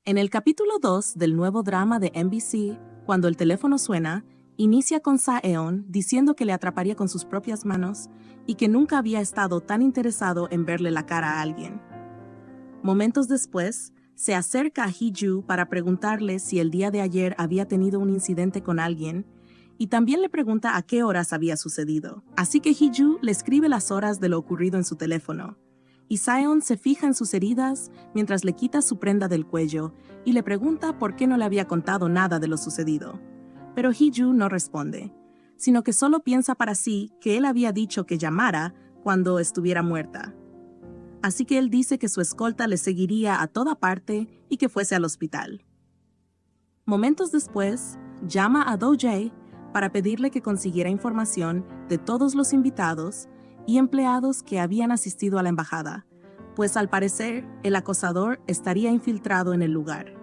En el capítulo 2 del nuevo drama de NBC, cuando el teléfono suena, inicia con Saeon diciendo que le atraparía con sus propias manos y que nunca había estado tan interesado en verle la cara a alguien. Momentos después, se acerca a Hee-ju para preguntarle si el día de ayer había tenido un incidente con alguien y también le pregunta a qué horas había sucedido. Así que Hee-ju le escribe las horas de lo ocurrido en su teléfono. Y Saeon se fija en sus heridas mientras le quita su prenda del cuello y le pregunta por qué no le había contado nada de lo sucedido. Pero Hee-ju no responde, sino que solo piensa para sí que él había dicho que llamara cuando estuviera muerta. Así que él dice que su escolta le seguiría a toda parte y que fuese al hospital. Momentos después, llama a Do-jae para pedirle que consiguiera información de todos los invitados y empleados que habían asistido a la embajada, pues al parecer el acosador estaría infiltrado en el lugar.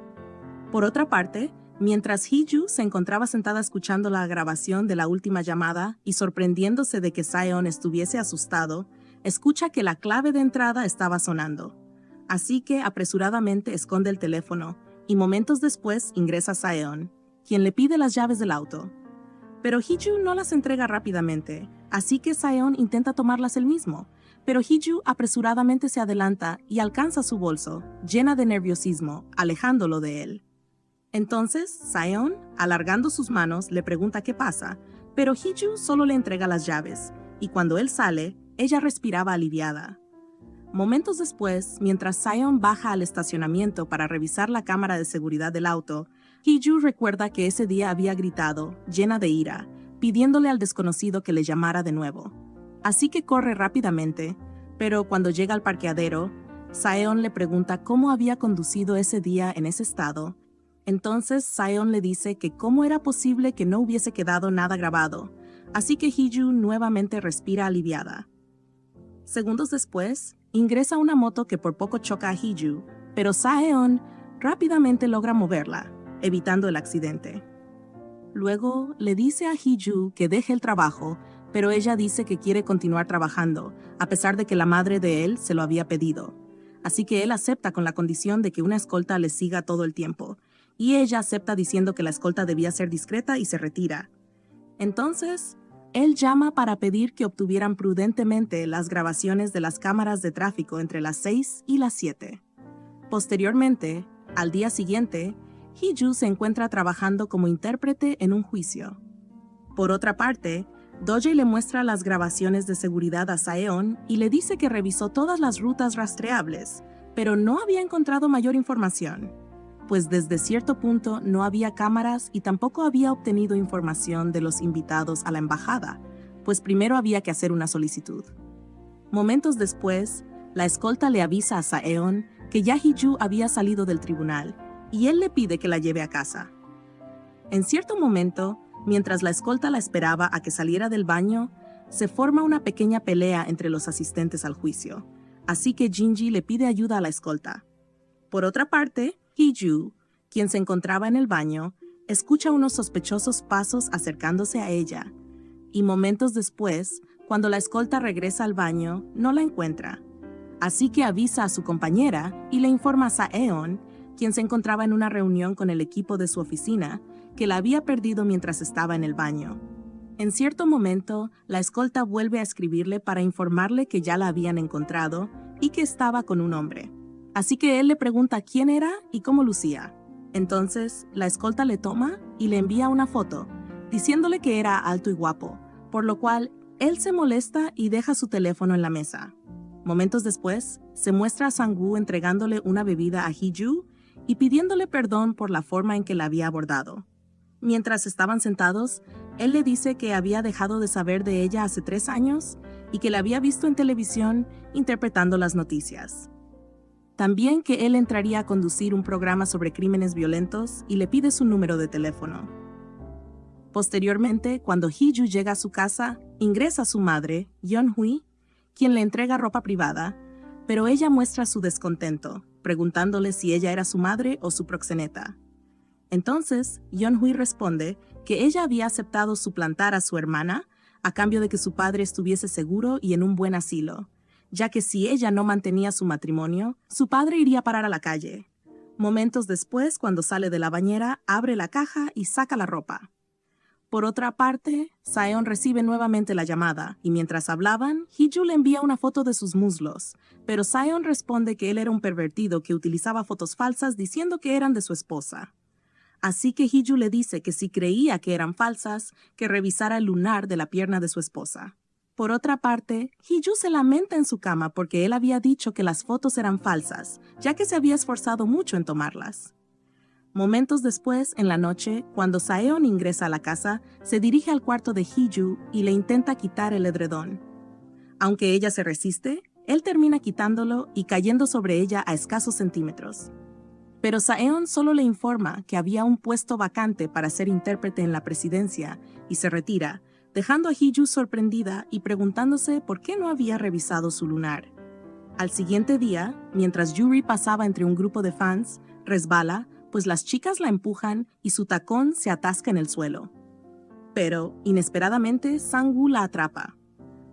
Por otra parte, mientras Hee-ju se encontraba sentada escuchando la grabación de la última llamada y sorprendiéndose de que Saeon estuviese asustado, escucha que la clave de entrada estaba sonando. Así que apresuradamente esconde el teléfono y momentos después ingresa Saeon, quien le pide las llaves del auto. Pero Hee-ju no las entrega rápidamente, así que Saeon intenta tomarlas él mismo, pero Hee-ju apresuradamente se adelanta y alcanza su bolso, llena de nerviosismo, alejándolo de él. Entonces, Saeon, alargando sus manos, le pregunta qué pasa, pero Hee-ju solo le entrega las llaves, y cuando él sale, ella respiraba aliviada. Momentos después, mientras Saeon baja al estacionamiento para revisar la cámara de seguridad del auto, Hee-ju recuerda que ese día había gritado, llena de ira, pidiéndole al desconocido que le llamara de nuevo. Así que corre rápidamente, pero cuando llega al parqueadero, Saeon le pregunta cómo había conducido ese día en ese estado. Entonces Saeon le dice que cómo era posible que no hubiese quedado nada grabado, así que Hee-ju nuevamente respira aliviada. Segundos después, ingresa una moto que por poco choca a Hee-ju, pero Saeon rápidamente logra moverla, evitando el accidente. Luego le dice a Hee-ju que deje el trabajo, pero ella dice que quiere continuar trabajando, a pesar de que la madre de él se lo había pedido. Así que él acepta con la condición de que una escolta le siga todo el tiempo, y ella acepta diciendo que la escolta debía ser discreta y se retira. Entonces, él llama para pedir que obtuvieran prudentemente las grabaciones de las cámaras de tráfico entre las 6 y las 7. Posteriormente, al día siguiente, Hee-ju se encuentra trabajando como intérprete en un juicio. Por otra parte, Do-jae le muestra las grabaciones de seguridad a Saeon y le dice que revisó todas las rutas rastreables, pero no había encontrado mayor información, pues desde cierto punto no había cámaras y tampoco había obtenido información de los invitados a la embajada, pues primero había que hacer una solicitud. Momentos después, la escolta le avisa a Saeon que ya Hee-ju había salido del tribunal y él le pide que la lleve a casa. En cierto momento, mientras la escolta la esperaba a que saliera del baño, se forma una pequeña pelea entre los asistentes al juicio, así que Jinji le pide ayuda a la escolta. Por otra parte, Hee-ju, quien se encontraba en el baño, escucha unos sospechosos pasos acercándose a ella, y momentos después, cuando la escolta regresa al baño, no la encuentra. Así que avisa a su compañera y le informa a Saeon, quien se encontraba en una reunión con el equipo de su oficina, que la había perdido mientras estaba en el baño. En cierto momento, la escolta vuelve a escribirle para informarle que ya la habían encontrado y que estaba con un hombre. Así que él le pregunta quién era y cómo lucía. Entonces, la escolta le toma y le envía una foto, diciéndole que era alto y guapo, por lo cual él se molesta y deja su teléfono en la mesa. Momentos después, se muestra a Sang-woo entregándole una bebida a Hee-ju y pidiéndole perdón por la forma en que la había abordado. Mientras estaban sentados, él le dice que había dejado de saber de ella hace 3 años y que la había visto en televisión interpretando las noticias. También que él entraría a conducir un programa sobre crímenes violentos y le pide su número de teléfono. Posteriormente, cuando Hee-ju llega a su casa, ingresa su madre, Yeon-hui, quien le entrega ropa privada, pero ella muestra su descontento, preguntándole si ella era su madre o su proxeneta. Entonces, Yeon-hui responde que ella había aceptado suplantar a su hermana a cambio de que su padre estuviese seguro y en un buen asilo, ya que si ella no mantenía su matrimonio, su padre iría a parar a la calle. Momentos después, cuando sale de la bañera, abre la caja y saca la ropa. Por otra parte, Saeon recibe nuevamente la llamada, y mientras hablaban, Hee-ju le envía una foto de sus muslos, pero Saeon responde que él era un pervertido que utilizaba fotos falsas diciendo que eran de su esposa. Así que Hee-ju le dice que si creía que eran falsas, que revisara el lunar de la pierna de su esposa. Por otra parte, Hee-ju se lamenta en su cama porque él había dicho que las fotos eran falsas, ya que se había esforzado mucho en tomarlas. Momentos después, en la noche, cuando Saeon ingresa a la casa, se dirige al cuarto de Hee-ju y le intenta quitar el edredón. Aunque ella se resiste, él termina quitándolo y cayendo sobre ella a escasos centímetros. Pero Saeon solo le informa que había un puesto vacante para ser intérprete en la presidencia y se retira, dejando a Hee-ju sorprendida y preguntándose por qué no había revisado su lunar. Al siguiente día, mientras Yuri pasaba entre un grupo de fans, resbala, pues las chicas la empujan y su tacón se atasca en el suelo. Pero, inesperadamente, Sang-woo la atrapa.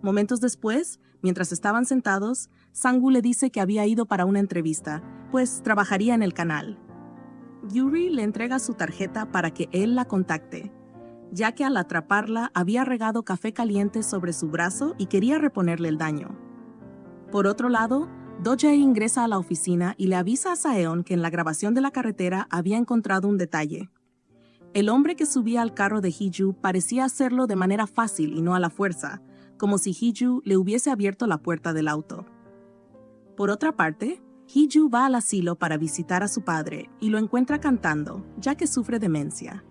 Momentos después, mientras estaban sentados, Sang-woo le dice que había ido para una entrevista, pues trabajaría en el canal. Yuri le entrega su tarjeta para que él la contacte, ya que al atraparla había regado café caliente sobre su brazo y quería reponerle el daño. Por otro lado, Do-jae ingresa a la oficina y le avisa a Saeon que en la grabación de la carretera había encontrado un detalle. El hombre que subía al carro de Hee-ju parecía hacerlo de manera fácil y no a la fuerza, como si Hee-ju le hubiese abierto la puerta del auto. Por otra parte, Hee-ju va al asilo para visitar a su padre y lo encuentra cantando, ya que sufre demencia.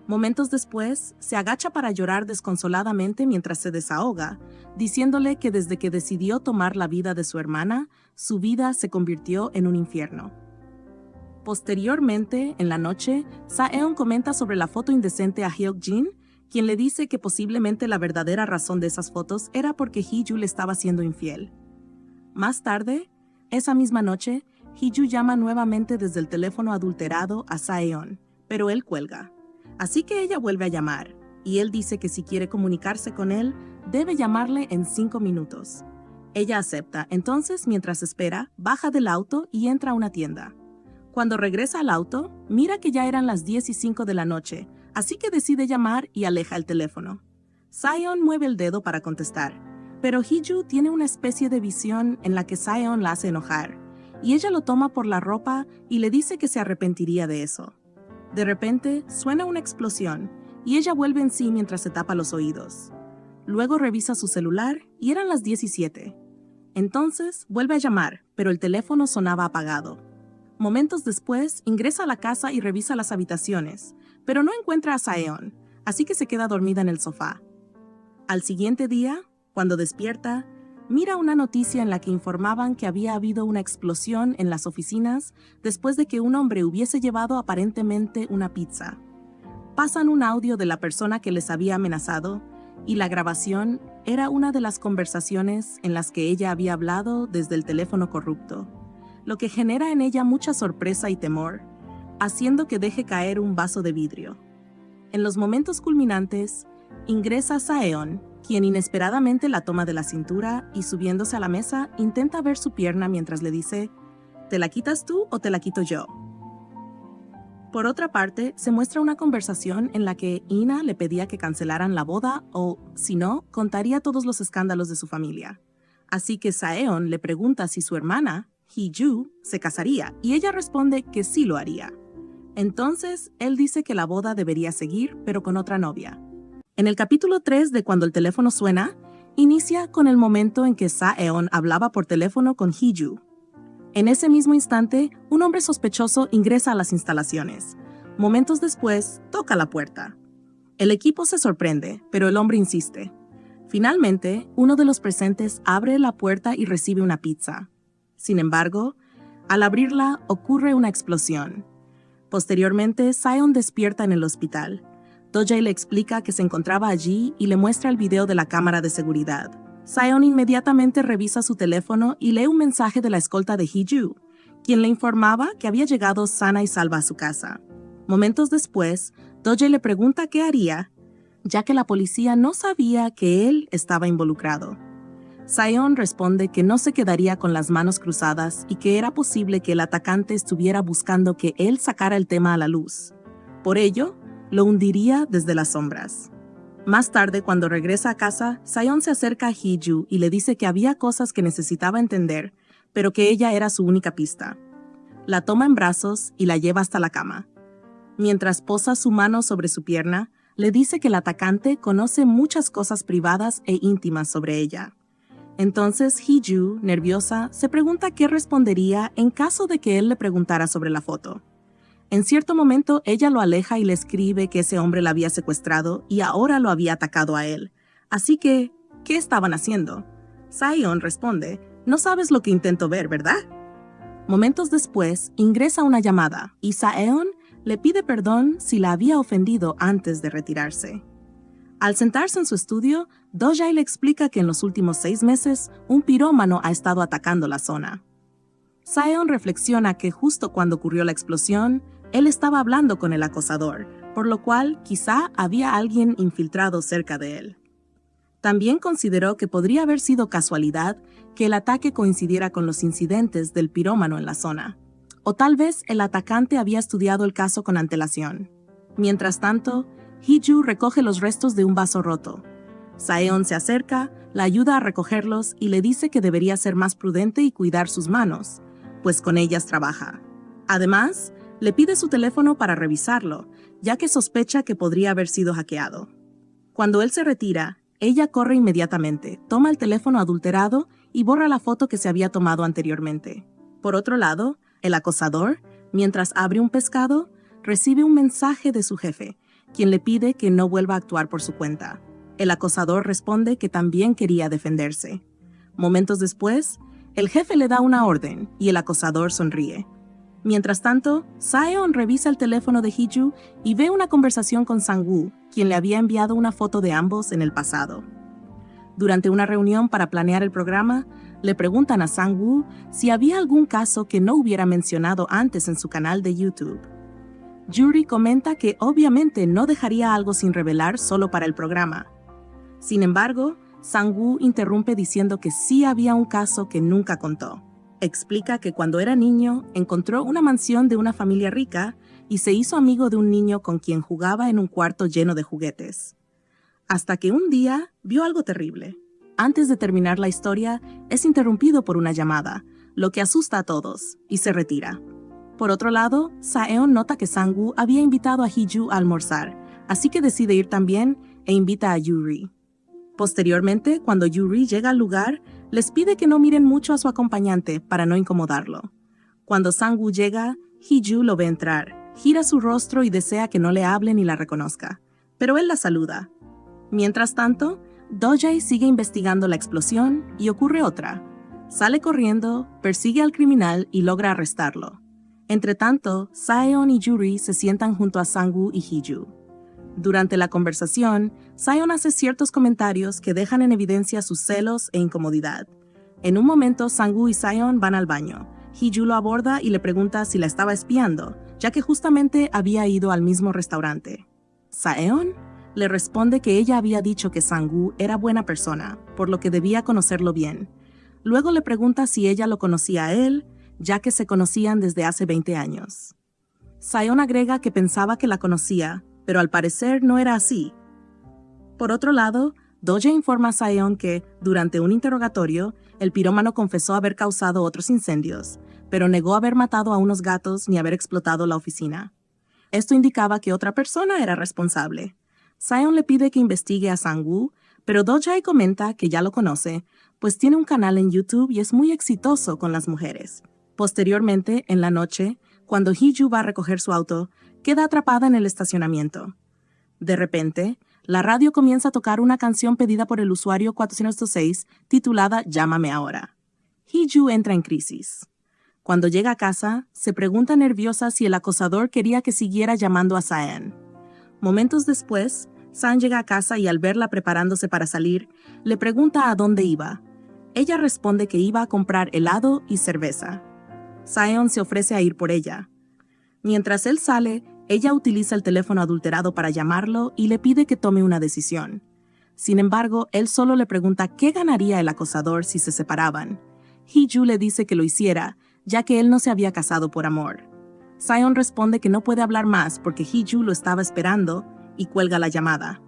Momentos después, se agacha para llorar desconsoladamente mientras se desahoga, diciéndole que desde que decidió tomar la vida de su hermana, su vida se convirtió en un infierno. Posteriormente, en la noche, Saeon comenta sobre la foto indecente a Hyuk-jin, quien le dice que posiblemente la verdadera razón de esas fotos era porque Hee-ju le estaba siendo infiel. Más tarde, esa misma noche, Hee-ju llama nuevamente desde el teléfono adulterado a Saeon, pero él cuelga. Así que ella vuelve a llamar, y él dice que si quiere comunicarse con él, debe llamarle en 5 minutos. Ella acepta, entonces, mientras espera, baja del auto y entra a una tienda. Cuando regresa al auto, mira que ya eran las 10:05 de la noche, así que decide llamar y aleja el teléfono. Saeon mueve el dedo para contestar, pero Hee-ju tiene una especie de visión en la que Saeon la hace enojar, y ella lo toma por la ropa y le dice que se arrepentiría de eso. De repente, suena una explosión, y ella vuelve en sí mientras se tapa los oídos. Luego revisa su celular, y eran las 17. Entonces, vuelve a llamar, pero el teléfono sonaba apagado. Momentos después, ingresa a la casa y revisa las habitaciones, pero no encuentra a Saeon, así que se queda dormida en el sofá. Al siguiente día, cuando despierta, mira una noticia en la que informaban que había habido una explosión en las oficinas después de que un hombre hubiese llevado aparentemente una pizza. Pasan un audio de la persona que les había amenazado, y la grabación era una de las conversaciones en las que ella había hablado desde el teléfono corrupto, lo que genera en ella mucha sorpresa y temor, haciendo que deje caer un vaso de vidrio. En los momentos culminantes, ingresa Saeon, quien inesperadamente la toma de la cintura y subiéndose a la mesa intenta ver su pierna mientras le dice, ¿te la quitas tú o te la quito yo? Por otra parte, se muestra una conversación en la que Ina le pedía que cancelaran la boda o, si no, contaría todos los escándalos de su familia. Así que Saeon le pregunta si su hermana, Hee-ju, se casaría y ella responde que sí lo haría. Entonces, él dice que la boda debería seguir, pero con otra novia. En el capítulo 3 de Cuando el teléfono suena, inicia con el momento en que Saeon hablaba por teléfono con Hee-ju. En ese mismo instante, un hombre sospechoso ingresa a las instalaciones. Momentos después, toca la puerta. El equipo se sorprende, pero el hombre insiste. Finalmente, uno de los presentes abre la puerta y recibe una pizza. Sin embargo, al abrirla ocurre una explosión. Posteriormente, Saeon despierta en el hospital. Do-jae le explica que se encontraba allí y le muestra el video de la cámara de seguridad. Saeon inmediatamente revisa su teléfono y lee un mensaje de la escolta de Hee-ju, quien le informaba que había llegado sana y salva a su casa. Momentos después, Do-jae le pregunta qué haría, ya que la policía no sabía que él estaba involucrado. Saeon responde que no se quedaría con las manos cruzadas y que era posible que el atacante estuviera buscando que él sacara el tema a la luz. Por ello, lo hundiría desde las sombras. Más tarde, cuando regresa a casa, Saeon se acerca a Hee-ju y le dice que había cosas que necesitaba entender, pero que ella era su única pista. La toma en brazos y la lleva hasta la cama. Mientras posa su mano sobre su pierna, le dice que el atacante conoce muchas cosas privadas e íntimas sobre ella. Entonces Hee-ju, nerviosa, se pregunta qué respondería en caso de que él le preguntara sobre la foto. En cierto momento, ella lo aleja y le escribe que ese hombre la había secuestrado y ahora lo había atacado a él. Así que, ¿qué estaban haciendo? Saeon responde, «No sabes lo que intento ver, ¿verdad?». Momentos después, ingresa una llamada y Saeon le pide perdón si la había ofendido antes de retirarse. Al sentarse en su estudio, Do-jae le explica que en los últimos 6 meses, un pirómano ha estado atacando la zona. Saeon reflexiona que justo cuando ocurrió la explosión, él estaba hablando con el acosador, por lo cual quizá había alguien infiltrado cerca de él. También consideró que podría haber sido casualidad que el ataque coincidiera con los incidentes del pirómano en la zona. O tal vez el atacante había estudiado el caso con antelación. Mientras tanto, Hee-ju recoge los restos de un vaso roto. Saeon se acerca, la ayuda a recogerlos y le dice que debería ser más prudente y cuidar sus manos, pues con ellas trabaja. Además, le pide su teléfono para revisarlo, ya que sospecha que podría haber sido hackeado. Cuando él se retira, ella corre inmediatamente, toma el teléfono adulterado y borra la foto que se había tomado anteriormente. Por otro lado, el acosador, mientras abre un pescado, recibe un mensaje de su jefe, quien le pide que no vuelva a actuar por su cuenta. El acosador responde que también quería defenderse. Momentos después, el jefe le da una orden y el acosador sonríe. Mientras tanto, Saeon revisa el teléfono de Hee-ju y ve una conversación con Sang-woo, quien le había enviado una foto de ambos en el pasado. Durante una reunión para planear el programa, le preguntan a Sang-woo si había algún caso que no hubiera mencionado antes en su canal de YouTube. Yuri comenta que obviamente no dejaría algo sin revelar solo para el programa. Sin embargo, Sang-woo interrumpe diciendo que sí había un caso que nunca contó. Explica que cuando era niño encontró una mansión de una familia rica y se hizo amigo de un niño con quien jugaba en un cuarto lleno de juguetes. Hasta que un día vio algo terrible. Antes de terminar la historia, es interrumpido por una llamada, lo que asusta a todos, y se retira. Por otro lado, Saeon nota que Sang-woo había invitado a Hee-ju a almorzar, así que decide ir también e invita a Yuri. Posteriormente, cuando Yuri llega al lugar, les pide que no miren mucho a su acompañante para no incomodarlo. Cuando Sang-woo llega, Hee-ju lo ve entrar, gira su rostro y desea que no le hable ni la reconozca, pero él la saluda. Mientras tanto, Do-jae sigue investigando la explosión y ocurre otra. Sale corriendo, persigue al criminal y logra arrestarlo. Entretanto, Saeon y Yuri se sientan junto a Sang-woo y Hee-ju. Durante la conversación, Saeon hace ciertos comentarios que dejan en evidencia sus celos e incomodidad. En un momento, Sang-woo y Saeon van al baño. Hee-ju lo aborda y le pregunta si la estaba espiando, ya que justamente había ido al mismo restaurante. Saeon le responde que ella había dicho que Sang-woo era buena persona, por lo que debía conocerlo bien. Luego le pregunta si ella lo conocía a él, ya que se conocían desde hace 20 años. Saeon agrega que pensaba que la conocía, pero al parecer no era así. Por otro lado, Do-jae informa a Saeon que, durante un interrogatorio, el pirómano confesó haber causado otros incendios, pero negó haber matado a unos gatos ni haber explotado la oficina. Esto indicaba que otra persona era responsable. Saeon le pide que investigue a Sang-woo, pero Do-jae comenta que ya lo conoce, pues tiene un canal en YouTube y es muy exitoso con las mujeres. Posteriormente, en la noche, cuando Hee-ju va a recoger su auto, queda atrapada en el estacionamiento. De repente, la radio comienza a tocar una canción pedida por el usuario 406 titulada Llámame ahora. Hee-ju entra en crisis. Cuando llega a casa, se pregunta nerviosa si el acosador quería que siguiera llamando a Saeon. Momentos después, San llega a casa y al verla preparándose para salir, le pregunta a dónde iba. Ella responde que iba a comprar helado y cerveza. Saeon se ofrece a ir por ella. Mientras él sale, ella utiliza el teléfono adulterado para llamarlo y le pide que tome una decisión. Sin embargo, él solo le pregunta qué ganaría el acosador si se separaban. Hee-ju le dice que lo hiciera, ya que él no se había casado por amor. Saeon responde que no puede hablar más porque Hee-ju lo estaba esperando y cuelga la llamada.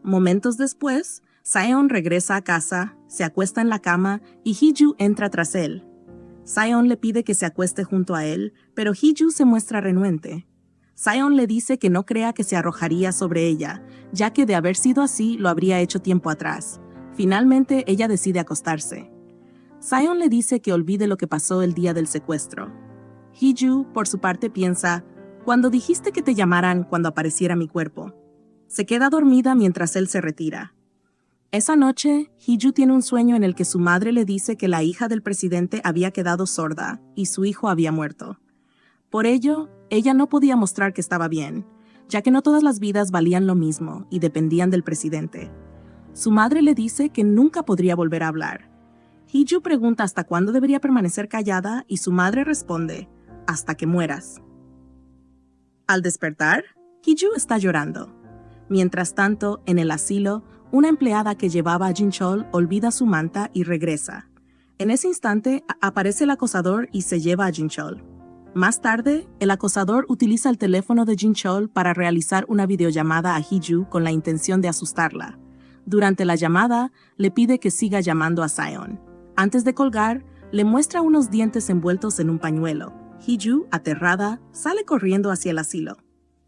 Momentos después, Saeon regresa a casa, se acuesta en la cama y Hee-ju entra tras él. Saeon le pide que se acueste junto a él, pero Hee-ju se muestra renuente. Saeon le dice que no crea que se arrojaría sobre ella, ya que de haber sido así lo habría hecho tiempo atrás. Finalmente, ella decide acostarse. Saeon le dice que olvide lo que pasó el día del secuestro. Hee-ju, por su parte, piensa, «Cuando dijiste que te llamaran cuando apareciera mi cuerpo». Se queda dormida mientras él se retira. Esa noche, Hee-ju tiene un sueño en el que su madre le dice que la hija del presidente había quedado sorda y su hijo había muerto. Por ello, ella no podía mostrar que estaba bien, ya que no todas las vidas valían lo mismo y dependían del presidente. Su madre le dice que nunca podría volver a hablar. Hee-ju pregunta hasta cuándo debería permanecer callada y su madre responde, «Hasta que mueras». Al despertar, Hee-ju está llorando. Mientras tanto, en el asilo, una empleada que llevaba a Jin-chol olvida su manta y regresa. En ese instante, aparece el acosador y se lleva a Jin-chol. Más tarde, el acosador utiliza el teléfono de Jin-chol para realizar una videollamada a Hee-ju con la intención de asustarla. Durante la llamada, le pide que siga llamando a Saeon. Antes de colgar, le muestra unos dientes envueltos en un pañuelo. Hee-ju, aterrada, sale corriendo hacia el asilo.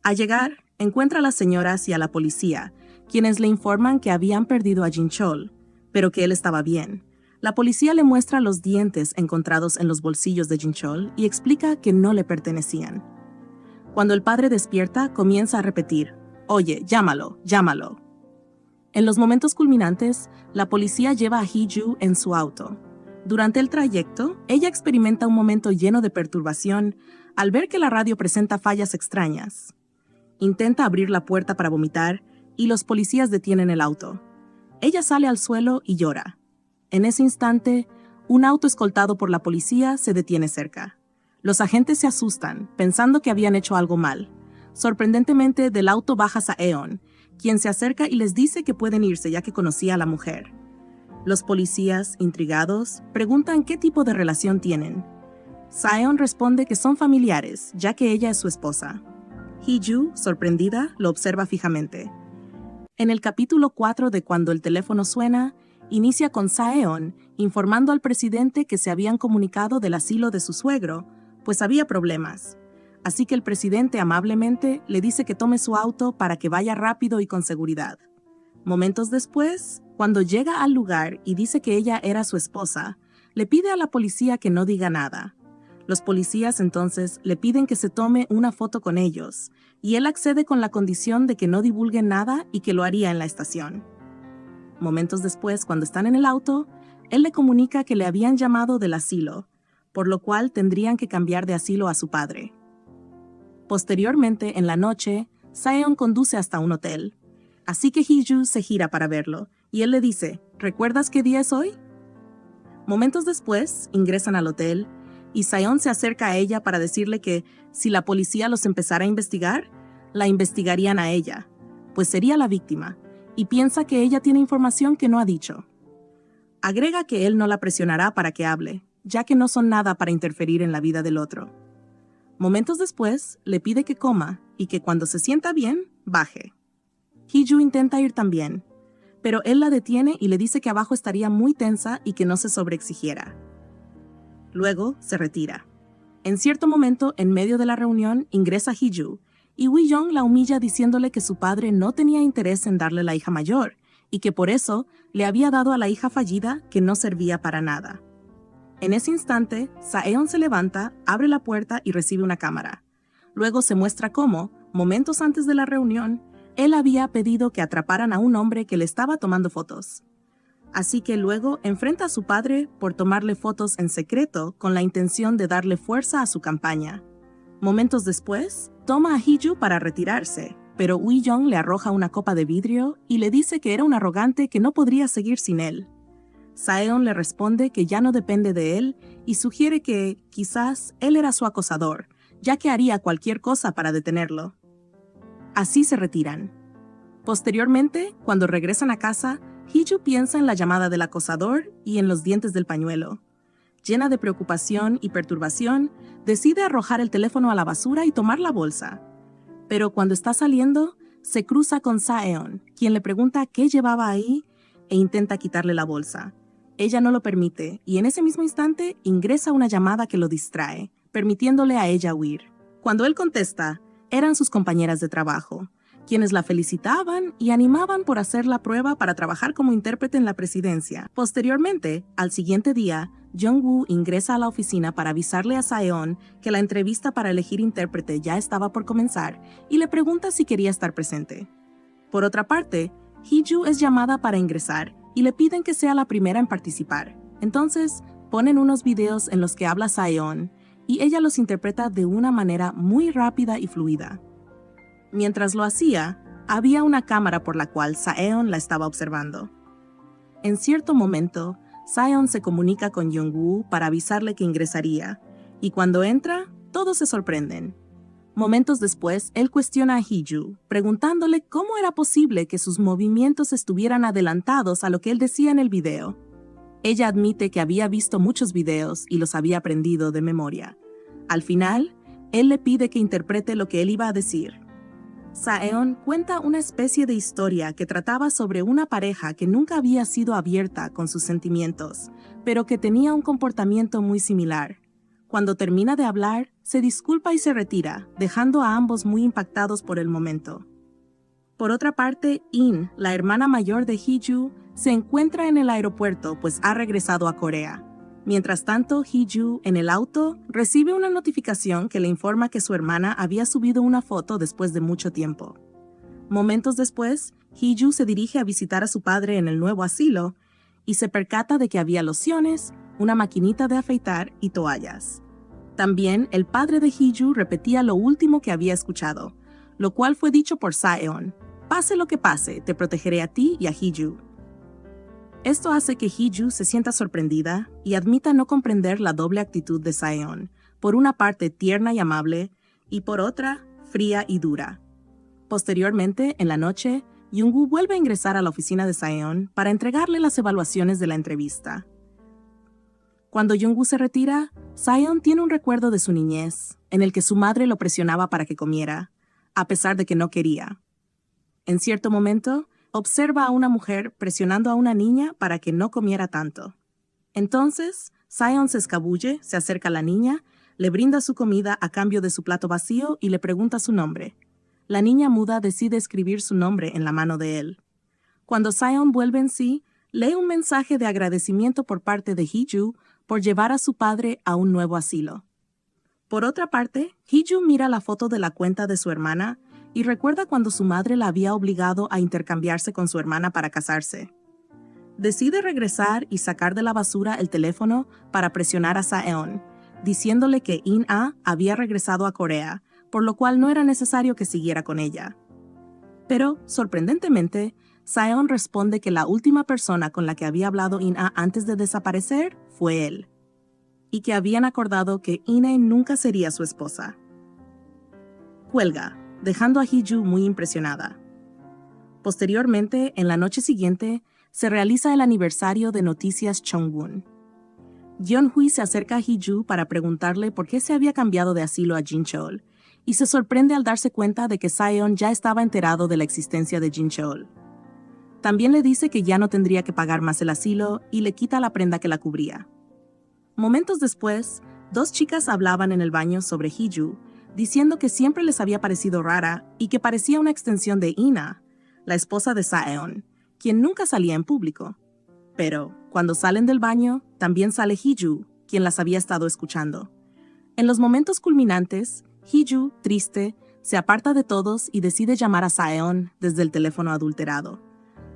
Al llegar, encuentra a las señoras y a la policía, quienes le informan que habían perdido a Jin-chol, pero que él estaba bien. La policía le muestra los dientes encontrados en los bolsillos de Jin-chol y explica que no le pertenecían. Cuando el padre despierta, comienza a repetir, «Oye, llámalo, llámalo». En los momentos culminantes, la policía lleva a Hee-ju en su auto. Durante el trayecto, ella experimenta un momento lleno de perturbación al ver que la radio presenta fallas extrañas. Intenta abrir la puerta para vomitar y los policías detienen el auto. Ella sale al suelo y llora. En ese instante, un auto escoltado por la policía se detiene cerca. Los agentes se asustan, pensando que habían hecho algo mal. Sorprendentemente, del auto baja Saeon, quien se acerca y les dice que pueden irse ya que conocía a la mujer. Los policías, intrigados, preguntan qué tipo de relación tienen. Saeon responde que son familiares, ya que ella es su esposa. Hee-ju, sorprendida, lo observa fijamente. En el capítulo 4 de Cuando el teléfono suena, inicia con Saeon informando al presidente que se habían comunicado del asilo de su suegro, pues había problemas. Así que el presidente amablemente le dice que tome su auto para que vaya rápido y con seguridad. Momentos después, cuando llega al lugar y dice que ella era su esposa, le pide a la policía que no diga nada. Los policías entonces le piden que se tome una foto con ellos, y él accede con la condición de que no divulguen nada y que lo haría en la estación. Momentos después, cuando están en el auto, él le comunica que le habían llamado del asilo, por lo cual tendrían que cambiar de asilo a su padre. Posteriormente, en la noche, Saeon conduce hasta un hotel. Así que Hee-ju se gira para verlo, y él le dice, ¿recuerdas qué día es hoy? Momentos después, ingresan al hotel, y Saeon se acerca a ella para decirle que, si la policía los empezara a investigar, la investigarían a ella, pues sería la víctima, y piensa que ella tiene información que no ha dicho. Agrega que él no la presionará para que hable, ya que no son nada para interferir en la vida del otro. Momentos después, le pide que coma y que cuando se sienta bien, baje. Hee-ju intenta ir también, pero él la detiene y le dice que abajo estaría muy tensa y que no se sobreexigiera. Luego, se retira. En cierto momento, en medio de la reunión, ingresa Hee-ju, y Woo-young la humilla diciéndole que su padre no tenía interés en darle la hija mayor, y que por eso le había dado a la hija fallida que no servía para nada. En ese instante, Saeon se levanta, abre la puerta y recibe una cámara. Luego se muestra cómo, momentos antes de la reunión, él había pedido que atraparan a un hombre que le estaba tomando fotos. Así que luego enfrenta a su padre por tomarle fotos en secreto con la intención de darle fuerza a su campaña. Momentos después, toma a Hee-ju para retirarse, pero Woo-young le arroja una copa de vidrio y le dice que era un arrogante que no podría seguir sin él. Saeon le responde que ya no depende de él y sugiere que, quizás, él era su acosador, ya que haría cualquier cosa para detenerlo. Así se retiran. Posteriormente, cuando regresan a casa, Hee-ju piensa en la llamada del acosador y en los dientes del pañuelo. Llena de preocupación y perturbación, decide arrojar el teléfono a la basura y tomar la bolsa. Pero cuando está saliendo, se cruza con Sa-eon, quien le pregunta qué llevaba ahí e intenta quitarle la bolsa. Ella no lo permite y en ese mismo instante ingresa una llamada que lo distrae, permitiéndole a ella huir. Cuando él contesta, eran sus compañeras de trabajo, quienes la felicitaban y animaban por hacer la prueba para trabajar como intérprete en la presidencia. Posteriormente, al siguiente día, Jung-woo ingresa a la oficina para avisarle a Sa-eon que la entrevista para elegir intérprete ya estaba por comenzar y le pregunta si quería estar presente. Por otra parte, Hee-ju es llamada para ingresar y le piden que sea la primera en participar. Entonces, ponen unos videos en los que habla Sa-eon y ella los interpreta de una manera muy rápida y fluida. Mientras lo hacía, había una cámara por la cual Sa-eon la estaba observando. En cierto momento, Sa-eon se comunica con Jung-woo para avisarle que ingresaría, y cuando entra, todos se sorprenden. Momentos después, él cuestiona a Hee-ju, preguntándole cómo era posible que sus movimientos estuvieran adelantados a lo que él decía en el video. Ella admite que había visto muchos videos y los había aprendido de memoria. Al final, él le pide que interprete lo que él iba a decir. Sa-eon cuenta una especie de historia que trataba sobre una pareja que nunca había sido abierta con sus sentimientos, pero que tenía un comportamiento muy similar. Cuando termina de hablar, se disculpa y se retira, dejando a ambos muy impactados por el momento. Por otra parte, In, la hermana mayor de Hee-ju, se encuentra en el aeropuerto pues ha regresado a Corea. Mientras tanto, Hee-ju, en el auto, recibe una notificación que le informa que su hermana había subido una foto después de mucho tiempo. Momentos después, Hee-ju se dirige a visitar a su padre en el nuevo asilo y se percata de que había lociones, una maquinita de afeitar y toallas. También el padre de Hee-ju repetía lo último que había escuchado, lo cual fue dicho por Sa-eon: «Pase lo que pase, te protegeré a ti y a Hee-ju». Esto hace que Hee-ju se sienta sorprendida y admita no comprender la doble actitud de Sa-eon, por una parte tierna y amable, y por otra, fría y dura. Posteriormente, en la noche, Jung-woo vuelve a ingresar a la oficina de Sa-eon para entregarle las evaluaciones de la entrevista. Cuando Jung-woo se retira, Sa-eon tiene un recuerdo de su niñez, en el que su madre lo presionaba para que comiera, a pesar de que no quería. En cierto momento, observa a una mujer presionando a una niña para que no comiera tanto. Entonces, Sa-eon se escabulle, se acerca a la niña, le brinda su comida a cambio de su plato vacío y le pregunta su nombre. La niña muda decide escribir su nombre en la mano de él. Cuando Sa-eon vuelve en sí, lee un mensaje de agradecimiento por parte de Hee-ju por llevar a su padre a un nuevo asilo. Por otra parte, Hee-ju mira la foto de la cuenta de su hermana y recuerda cuando su madre la había obligado a intercambiarse con su hermana para casarse. Decide regresar y sacar de la basura el teléfono para presionar a Sa-eon, diciéndole que In-ah había regresado a Corea, por lo cual no era necesario que siguiera con ella. Pero, sorprendentemente, Sa-eon responde que la última persona con la que había hablado In-ah antes de desaparecer fue él, y que habían acordado que In-ah nunca sería su esposa. Cuelga, dejando a Hee-ju muy impresionada. Posteriormente, en la noche siguiente, se realiza el aniversario de Noticias Chongwon. Yeon-hui se acerca a Hee-ju para preguntarle por qué se había cambiado de asilo a Jincheol, y se sorprende al darse cuenta de que Sa-eon ya estaba enterado de la existencia de Jincheol. También le dice que ya no tendría que pagar más el asilo y le quita la prenda que la cubría. Momentos después, dos chicas hablaban en el baño sobre Hee-ju, diciendo que siempre les había parecido rara y que parecía una extensión de In-ah, la esposa de Sa-eon, quien nunca salía en público. Pero, cuando salen del baño, también sale Hee-ju, quien las había estado escuchando. En los momentos culminantes, Hee-ju, triste, se aparta de todos y decide llamar a Sa-eon desde el teléfono adulterado.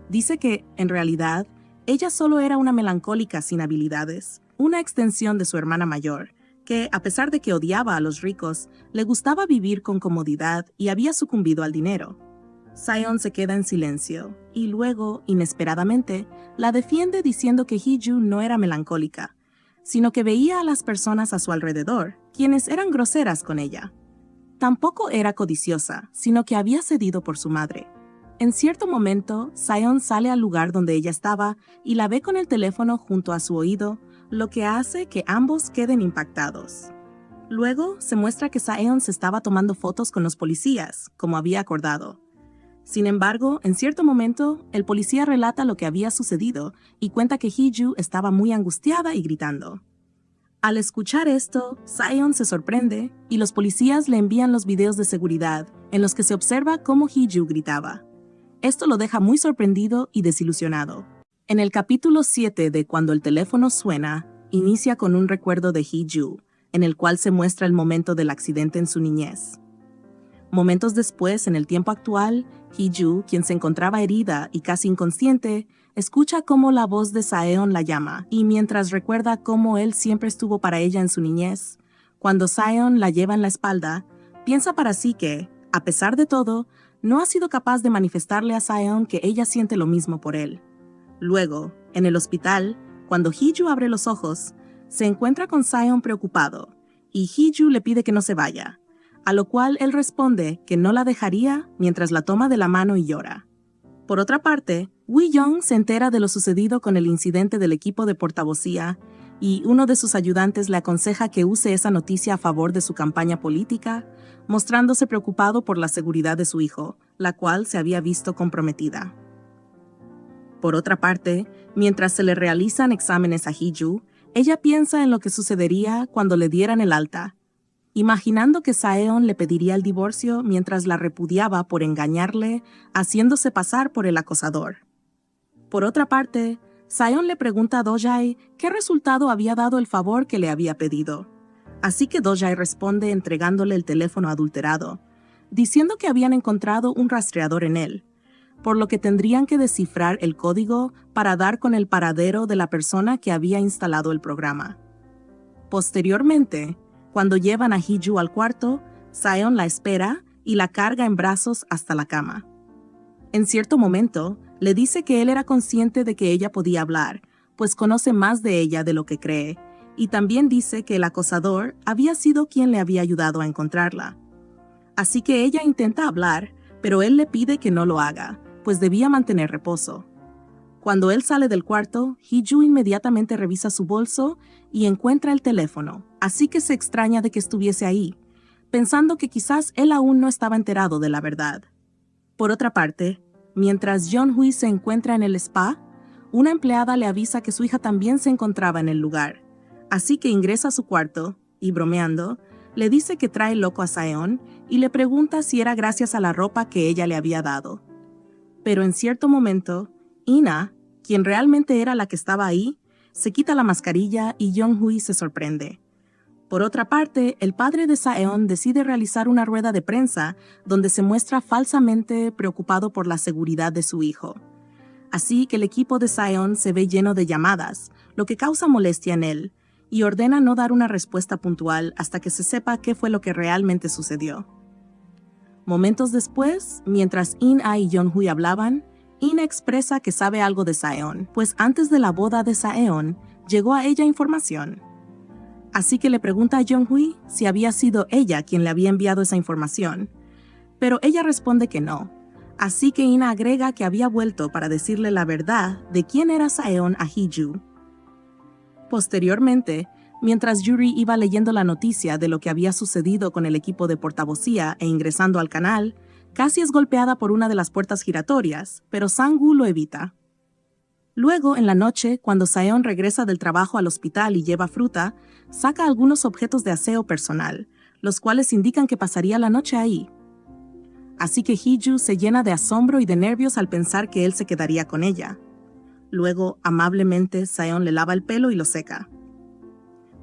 Dice que, en realidad, ella solo era una melancólica sin habilidades, una extensión de su hermana mayor, que, a pesar de que odiaba a los ricos, le gustaba vivir con comodidad y había sucumbido al dinero. Sa-eon se queda en silencio, y luego, inesperadamente, la defiende diciendo que Hee-ju no era melancólica, sino que veía a las personas a su alrededor, quienes eran groseras con ella. Tampoco era codiciosa, sino que había cedido por su madre. En cierto momento, Saeon sale al lugar donde ella estaba y la ve con el teléfono junto a su oído, lo que hace que ambos queden impactados. Luego, se muestra que Saeon se estaba tomando fotos con los policías, como había acordado. Sin embargo, en cierto momento, el policía relata lo que había sucedido y cuenta que Hee-ju estaba muy angustiada y gritando. Al escuchar esto, Saeon se sorprende y los policías le envían los videos de seguridad en los que se observa cómo Hee-ju gritaba. Esto lo deja muy sorprendido y desilusionado. En el capítulo 7 de Cuando el teléfono suena, inicia con un recuerdo de Hee-ju, en el cual se muestra el momento del accidente en su niñez. Momentos después, en el tiempo actual, Hee-ju, quien se encontraba herida y casi inconsciente, escucha cómo la voz de Saeon la llama, y mientras recuerda cómo él siempre estuvo para ella en su niñez, cuando Saeon la lleva en la espalda, piensa para sí que, a pesar de todo, no ha sido capaz de manifestarle a Saeon que ella siente lo mismo por él. Luego, en el hospital, cuando Hee-ju abre los ojos, se encuentra con Saeon preocupado, y Hee-ju le pide que no se vaya, a lo cual él responde que no la dejaría mientras la toma de la mano y llora. Por otra parte, Woo-young se entera de lo sucedido con el incidente del equipo de portavocía y uno de sus ayudantes le aconseja que use esa noticia a favor de su campaña política, mostrándose preocupado por la seguridad de su hijo, la cual se había visto comprometida. Por otra parte, mientras se le realizan exámenes a Hee-ju, ella piensa en lo que sucedería cuando le dieran el alta, imaginando que Saeon le pediría el divorcio mientras la repudiaba por engañarle, haciéndose pasar por el acosador. Por otra parte, Saeon le pregunta a Do-jae qué resultado había dado el favor que le había pedido. Así que Do-jae responde entregándole el teléfono adulterado, diciendo que habían encontrado un rastreador en él, por lo que tendrían que descifrar el código para dar con el paradero de la persona que había instalado el programa. Posteriormente, cuando llevan a Hee-ju al cuarto, Saeon la espera y la carga en brazos hasta la cama. En cierto momento, le dice que él era consciente de que ella podía hablar, pues conoce más de ella de lo que cree, y también dice que el acosador había sido quien le había ayudado a encontrarla. Así que ella intenta hablar, pero él le pide que no lo haga, pues debía mantener reposo. Cuando él sale del cuarto, Hee-ju inmediatamente revisa su bolso y encuentra el teléfono, así que se extraña de que estuviese ahí, pensando que quizás él aún no estaba enterado de la verdad. Por otra parte, mientras Jeon-hui se encuentra en el spa, una empleada le avisa que su hija también se encontraba en el lugar, así que ingresa a su cuarto y, bromeando, le dice que trae loco a Saeon y le pregunta si era gracias a la ropa que ella le había dado. Pero en cierto momento, Ina, quien realmente era la que estaba ahí, se quita la mascarilla y Jeon-hui se sorprende. Por otra parte, el padre de Saeon decide realizar una rueda de prensa donde se muestra falsamente preocupado por la seguridad de su hijo. Así que el equipo de Saeon se ve lleno de llamadas, lo que causa molestia en él, y ordena no dar una respuesta puntual hasta que se sepa qué fue lo que realmente sucedió. Momentos después, mientras In-ah y Jeon-hui hablaban, Ina expresa que sabe algo de Saeon, pues antes de la boda de Saeon, llegó a ella información. Así que le pregunta a Jeon-hui si había sido ella quien le había enviado esa información, pero ella responde que no. Así que Ina agrega que había vuelto para decirle la verdad de quién era Saeon a Hee-ju. Posteriormente, mientras Yuri iba leyendo la noticia de lo que había sucedido con el equipo de portavocía e ingresando al canal, casi es golpeada por una de las puertas giratorias, pero Sang-woo lo evita. Luego, en la noche, cuando Saeon regresa del trabajo al hospital y lleva fruta, saca algunos objetos de aseo personal, los cuales indican que pasaría la noche ahí. Así que Hee-ju se llena de asombro y de nervios al pensar que él se quedaría con ella. Luego, amablemente, Saeon le lava el pelo y lo seca.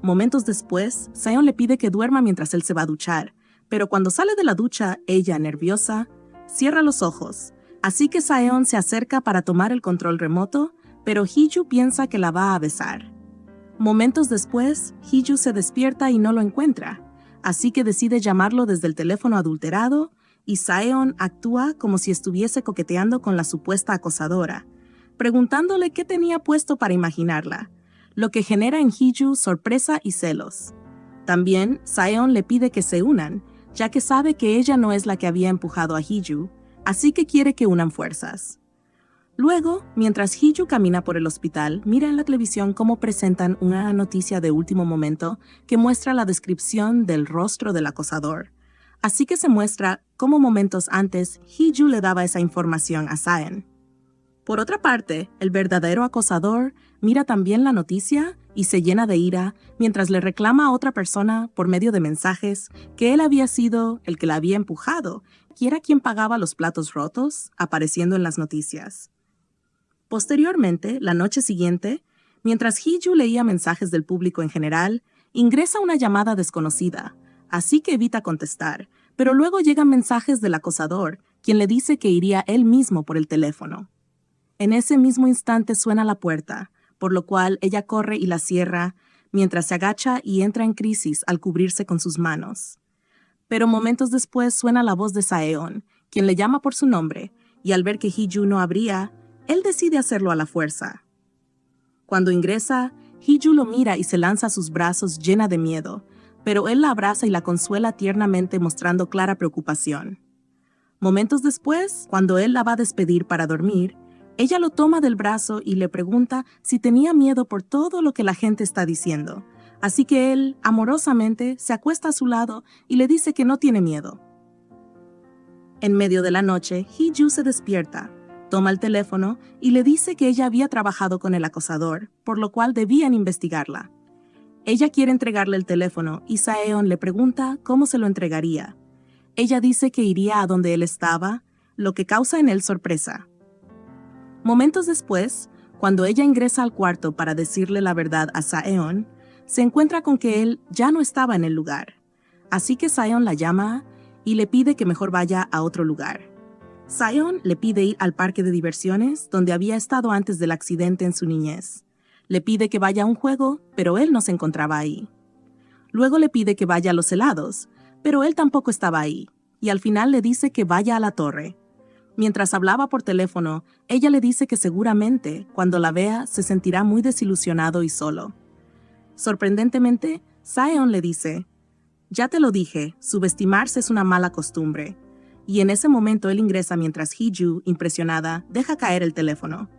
Momentos después, Saeon le pide que duerma mientras él se va a duchar, pero cuando sale de la ducha, ella, nerviosa, cierra los ojos, así que Saeon se acerca para tomar el control remoto, pero Hee-ju piensa que la va a besar. Momentos después, Hee-ju se despierta y no lo encuentra, así que decide llamarlo desde el teléfono adulterado, y Saeon actúa como si estuviese coqueteando con la supuesta acosadora, preguntándole qué tenía puesto para imaginarla, lo que genera en Hee-ju sorpresa y celos. También, Saeon le pide que se unan, ya que sabe que ella no es la que había empujado a Hee-ju, así que quiere que unan fuerzas. Luego, mientras Hee-ju camina por el hospital, mira en la televisión cómo presentan una noticia de último momento que muestra la descripción del rostro del acosador. Así que se muestra cómo momentos antes Hee-ju le daba esa información a Saeon. Por otra parte, el verdadero acosador mira también la noticia y se llena de ira mientras le reclama a otra persona por medio de mensajes que él había sido el que la había empujado y era quien pagaba los platos rotos, apareciendo en las noticias. Posteriormente, la noche siguiente, mientras Hee-ju leía mensajes del público en general, ingresa una llamada desconocida, así que evita contestar, pero luego llegan mensajes del acosador, quien le dice que iría él mismo por el teléfono. En ese mismo instante suena la puerta, por lo cual ella corre y la cierra, mientras se agacha y entra en crisis al cubrirse con sus manos. Pero momentos después suena la voz de Saeon, quien le llama por su nombre, y al ver que Hee-ju no abría, él decide hacerlo a la fuerza. Cuando ingresa, Hee-ju lo mira y se lanza a sus brazos llena de miedo, pero él la abraza y la consuela tiernamente mostrando clara preocupación. Momentos después, cuando él la va a despedir para dormir, ella lo toma del brazo y le pregunta si tenía miedo por todo lo que la gente está diciendo, así que él, amorosamente, se acuesta a su lado y le dice que no tiene miedo. En medio de la noche, Hee-ju se despierta, toma el teléfono y le dice que ella había trabajado con el acosador, por lo cual debían investigarla. Ella quiere entregarle el teléfono y Saeon le pregunta cómo se lo entregaría. Ella dice que iría a donde él estaba, lo que causa en él sorpresa. Momentos después, cuando ella ingresa al cuarto para decirle la verdad a Saeon, se encuentra con que él ya no estaba en el lugar. Así que Saeon la llama y le pide que mejor vaya a otro lugar. Saeon le pide ir al parque de diversiones donde había estado antes del accidente en su niñez. Le pide que vaya a un juego, pero él no se encontraba ahí. Luego le pide que vaya a los helados, pero él tampoco estaba ahí. Y al final le dice que vaya a la torre. Mientras hablaba por teléfono, ella le dice que seguramente, cuando la vea, se sentirá muy desilusionado y solo. Sorprendentemente, Saeon le dice: «Ya te lo dije, subestimarse es una mala costumbre». Y en ese momento él ingresa mientras Hee-ju, impresionada, deja caer el teléfono.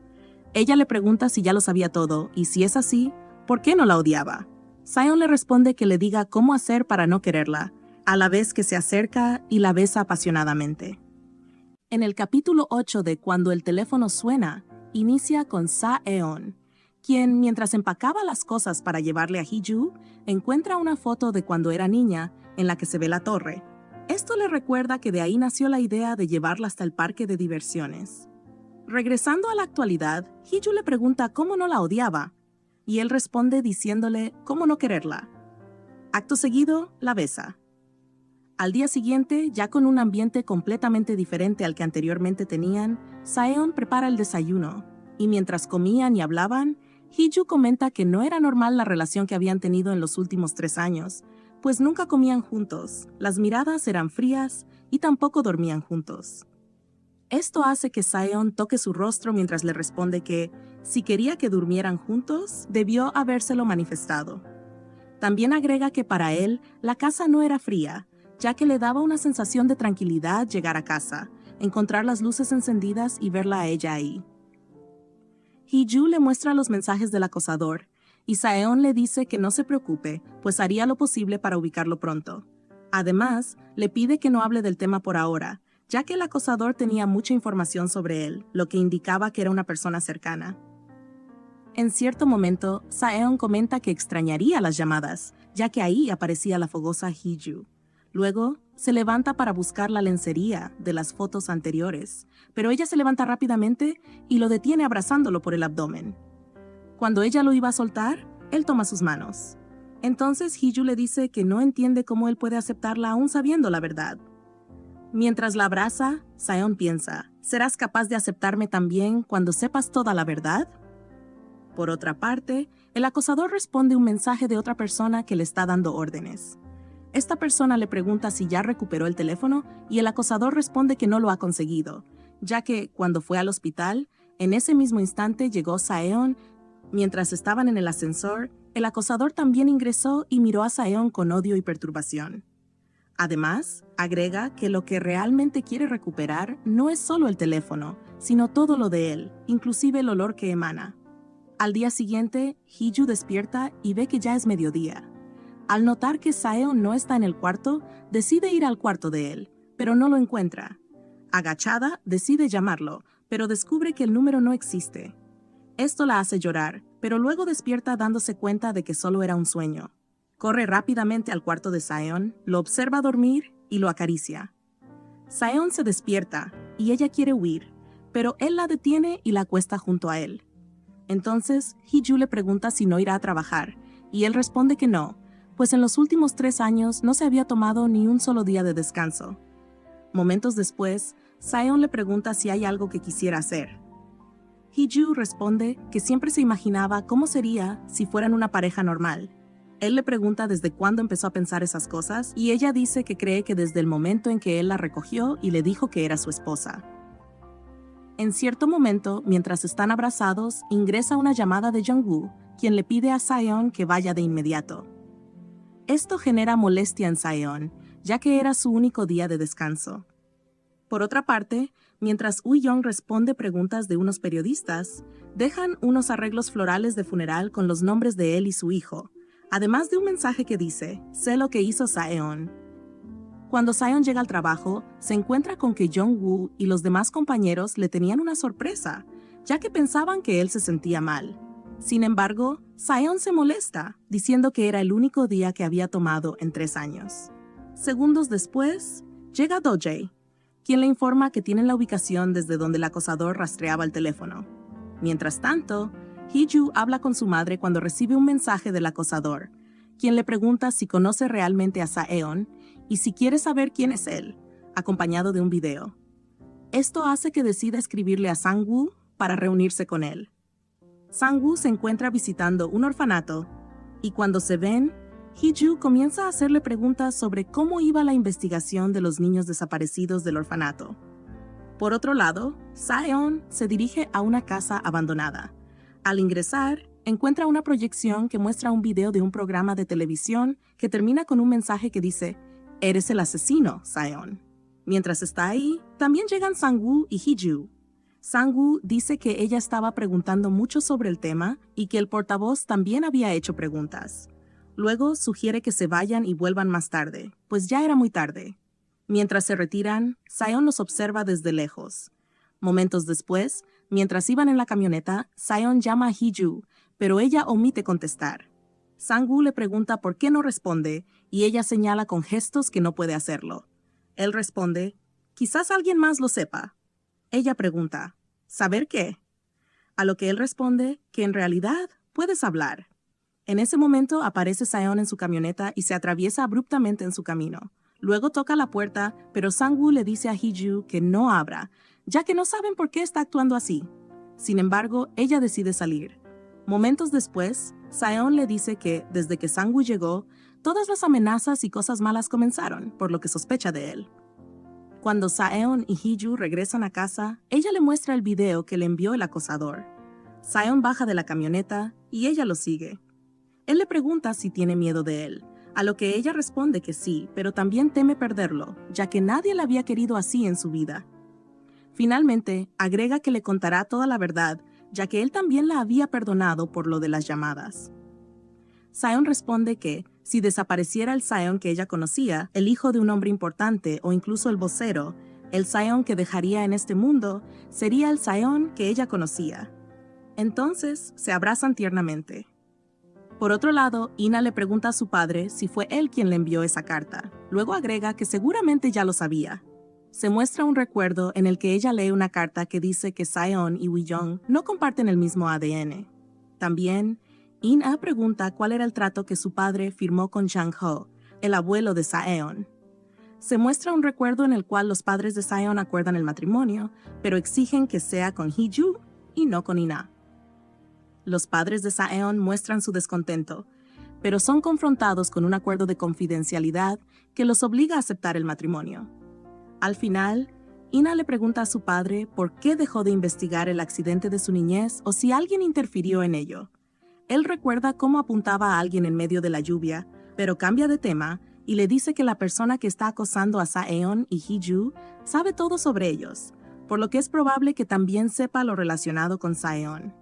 Ella le pregunta si ya lo sabía todo y si es así, ¿por qué no la odiaba? Saeon le responde que le diga cómo hacer para no quererla, a la vez que se acerca y la besa apasionadamente. En el capítulo 8 de Cuando el teléfono suena, inicia con Saeon, quien, mientras empacaba las cosas para llevarle a Hee-ju, encuentra una foto de cuando era niña en la que se ve la torre. Esto le recuerda que de ahí nació la idea de llevarla hasta el parque de diversiones. Regresando a la actualidad, Hee-ju le pregunta cómo no la odiaba, y él responde diciéndole cómo no quererla. Acto seguido, la besa. Al día siguiente, ya con un ambiente completamente diferente al que anteriormente tenían, Saeon prepara el desayuno, y mientras comían y hablaban, Hee-ju comenta que no era normal la relación que habían tenido en los últimos 3 años, pues nunca comían juntos, las miradas eran frías y tampoco dormían juntos. Esto hace que Saeon toque su rostro mientras le responde que, si quería que durmieran juntos, debió habérselo manifestado. También agrega que para él, la casa no era fría, ya que le daba una sensación de tranquilidad llegar a casa, encontrar las luces encendidas y verla a ella ahí. Hee-ju le muestra los mensajes del acosador, y Saeon le dice que no se preocupe, pues haría lo posible para ubicarlo pronto. Además, le pide que no hable del tema por ahora, ya que el acosador tenía mucha información sobre él, lo que indicaba que era una persona cercana. En cierto momento, Saeon comenta que extrañaría las llamadas, ya que ahí aparecía la fogosa Hee-ju. Luego, se levanta para buscar la lencería de las fotos anteriores, pero ella se levanta rápidamente y lo detiene abrazándolo por el abdomen. Cuando ella lo iba a soltar, él toma sus manos. Entonces Hee-ju le dice que no entiende cómo él puede aceptarla aún sabiendo la verdad. Mientras la abraza, Saeon piensa, ¿serás capaz de aceptarme también cuando sepas toda la verdad? Por otra parte, el acosador responde un mensaje de otra persona que le está dando órdenes. Esta persona le pregunta si ya recuperó el teléfono y el acosador responde que no lo ha conseguido, ya que, cuando fue al hospital, en ese mismo instante llegó Saeon. Mientras estaban en el ascensor, el acosador también ingresó y miró a Saeon con odio y perturbación. Además, Agrega que lo que realmente quiere recuperar no es solo el teléfono, sino todo lo de él, inclusive el olor que emana. Al día siguiente, Hee-ju despierta y ve que ya es mediodía. Al notar que Saeon no está en el cuarto, decide ir al cuarto de él, pero no lo encuentra. Agachada, decide llamarlo, pero descubre que el número no existe. Esto la hace llorar, pero luego despierta dándose cuenta de que solo era un sueño. Corre rápidamente al cuarto de Saeon, lo observa dormir y lo acaricia. Saeon se despierta y ella quiere huir, pero él la detiene y la acuesta junto a él. Entonces, Hee-ju le pregunta si no irá a trabajar, y él responde que no, pues en los últimos 3 años no se había tomado ni un solo día de descanso. Momentos después, Saeon le pregunta si hay algo que quisiera hacer. Hee-ju responde que siempre se imaginaba cómo sería si fueran una pareja normal. Él le pregunta desde cuándo empezó a pensar esas cosas, y ella dice que cree que desde el momento en que él la recogió y le dijo que era su esposa. En cierto momento, mientras están abrazados, ingresa una llamada de Jung-woo, quien le pide a Saeon que vaya de inmediato. Esto genera molestia en Saeon, ya que era su único día de descanso. Por otra parte, mientras Woo-young responde preguntas de unos periodistas, dejan unos arreglos florales de funeral con los nombres de él y su hijo, además de un mensaje que dice, sé lo que hizo Saeon. Cuando Saeon llega al trabajo, se encuentra con que Jung-woo y los demás compañeros le tenían una sorpresa, ya que pensaban que él se sentía mal. Sin embargo, Saeon se molesta, diciendo que era el único día que había tomado en 3 años. Segundos después, llega Do-jae, quien le informa que tienen la ubicación desde donde el acosador rastreaba el teléfono. Mientras tanto, Hee-ju habla con su madre cuando recibe un mensaje del acosador, quien le pregunta si conoce realmente a Saeon y si quiere saber quién es él, acompañado de un video. Esto hace que decida escribirle a Sang-woo para reunirse con él. Sang-woo se encuentra visitando un orfanato, y cuando se ven, Hee-ju comienza a hacerle preguntas sobre cómo iba la investigación de los niños desaparecidos del orfanato. Por otro lado, Saeon se dirige a una casa abandonada. Al ingresar, encuentra una proyección que muestra un video de un programa de televisión que termina con un mensaje que dice, «Eres el asesino, Saeon». Mientras está ahí, también llegan Sang-woo y Hee-ju. Sang-woo dice que ella estaba preguntando mucho sobre el tema y que el portavoz también había hecho preguntas. Luego sugiere que se vayan y vuelvan más tarde, pues ya era muy tarde. Mientras se retiran, Saeon los observa desde lejos. Momentos después, mientras iban en la camioneta, Saeon llama a Hee-ju, pero ella omite contestar. Sang-woo le pregunta por qué no responde y ella señala con gestos que no puede hacerlo. Él responde, quizás alguien más lo sepa. Ella pregunta, ¿saber qué? A lo que él responde que en realidad puedes hablar. En ese momento aparece Saeon en su camioneta y se atraviesa abruptamente en su camino. Luego toca la puerta, pero Sang-woo le dice a Hee-ju que no abra, ya que no saben por qué está actuando así. Sin embargo, ella decide salir. Momentos después, Saeon le dice que, desde que Sang-woo llegó, todas las amenazas y cosas malas comenzaron, por lo que sospecha de él. Cuando Saeon y Hee-ju regresan a casa, ella le muestra el video que le envió el acosador. Saeon baja de la camioneta y ella lo sigue. Él le pregunta si tiene miedo de él, a lo que ella responde que sí, pero también teme perderlo, ya que nadie la había querido así en su vida. Finalmente, agrega que le contará toda la verdad, ya que él también la había perdonado por lo de las llamadas. Saeon responde que, si desapareciera el Saeon que ella conocía, el hijo de un hombre importante o incluso el vocero, el Saeon que dejaría en este mundo sería el Saeon que ella conocía. Entonces, se abrazan tiernamente. Por otro lado, Ina le pregunta a su padre si fue él quien le envió esa carta. Luego agrega que seguramente ya lo sabía. Se muestra un recuerdo en el que ella lee una carta que dice que Saeon y Woo-young no comparten el mismo ADN. También, Ina pregunta cuál era el trato que su padre firmó con Jang-ho, el abuelo de Saeon. Se muestra un recuerdo en el cual los padres de Saeon acuerdan el matrimonio, pero exigen que sea con Hee-ju y no con Ina. Los padres de Saeon muestran su descontento, pero son confrontados con un acuerdo de confidencialidad que los obliga a aceptar el matrimonio. Al final, Ina le pregunta a su padre por qué dejó de investigar el accidente de su niñez o si alguien interfirió en ello. Él recuerda cómo apuntaba a alguien en medio de la lluvia, pero cambia de tema y le dice que la persona que está acosando a Saeon y Hee-ju sabe todo sobre ellos, por lo que es probable que también sepa lo relacionado con Saeon.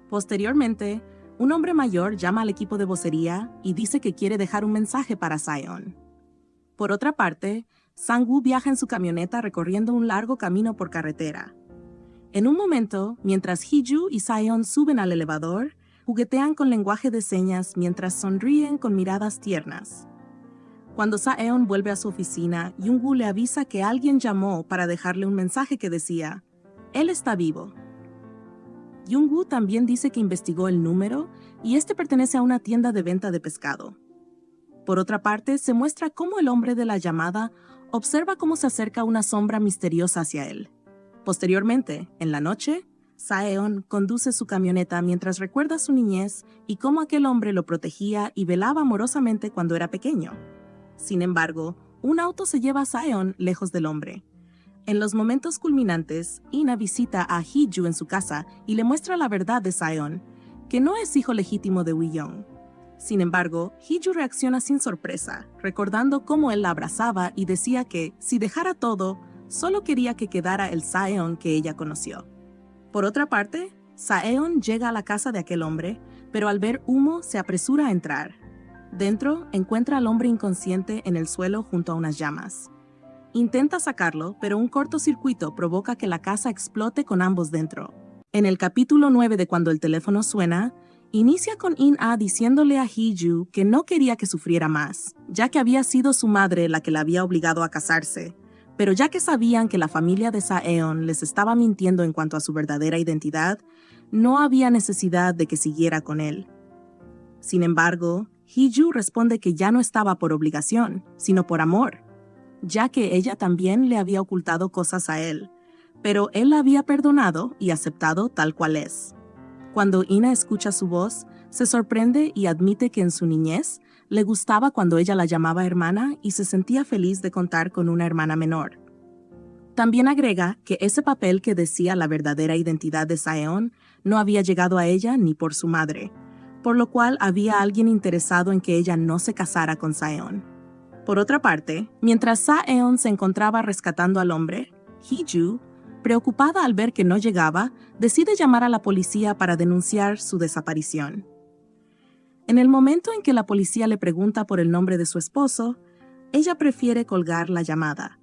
Posteriormente, un hombre mayor llama al equipo de vocería y dice que quiere dejar un mensaje para Saeon. Por otra parte, Sang-woo viaja en su camioneta recorriendo un largo camino por carretera. En un momento, mientras Hee-ju y Saeon suben al elevador, juguetean con lenguaje de señas mientras sonríen con miradas tiernas. Cuando Saeon vuelve a su oficina, Jung-woo le avisa que alguien llamó para dejarle un mensaje que decía, «Él está vivo». Jung-woo también dice que investigó el número y este pertenece a una tienda de venta de pescado. Por otra parte, se muestra cómo el hombre de la llamada observa cómo se acerca una sombra misteriosa hacia él. Posteriormente, en la noche, Saeon conduce su camioneta mientras recuerda su niñez y cómo aquel hombre lo protegía y velaba amorosamente cuando era pequeño. Sin embargo, un auto se lleva a Saeon lejos del hombre. En los momentos culminantes, Ina visita a Hee-ju en su casa y le muestra la verdad de Saeon, que no es hijo legítimo de Wi-young. Sin embargo, Hee-ju reacciona sin sorpresa, recordando cómo él la abrazaba y decía que, si dejara todo, solo quería que quedara el Saeon que ella conoció. Por otra parte, Saeon llega a la casa de aquel hombre, pero al ver humo se apresura a entrar. Dentro, encuentra al hombre inconsciente en el suelo junto a unas llamas. Intenta sacarlo, pero un cortocircuito provoca que la casa explote con ambos dentro. En el capítulo 9 de Cuando el teléfono suena, inicia con In-ah diciéndole a Hee-ju que no quería que sufriera más, ya que había sido su madre la que la había obligado a casarse. Pero ya que sabían que la familia de Saeon les estaba mintiendo en cuanto a su verdadera identidad, no había necesidad de que siguiera con él. Sin embargo, Hee-ju responde que ya no estaba por obligación, sino por amor, ya que ella también le había ocultado cosas a él, pero él la había perdonado y aceptado tal cual es. Cuando Ina escucha su voz, se sorprende y admite que en su niñez le gustaba cuando ella la llamaba hermana y se sentía feliz de contar con una hermana menor. También agrega que ese papel que decía la verdadera identidad de Saeon no había llegado a ella ni por su madre, por lo cual había alguien interesado en que ella no se casara con Saeon. Por otra parte, mientras Saeon se encontraba rescatando al hombre, Hee-ju, preocupada al ver que no llegaba, decide llamar a la policía para denunciar su desaparición. En el momento en que la policía le pregunta por el nombre de su esposo, ella prefiere colgar la llamada.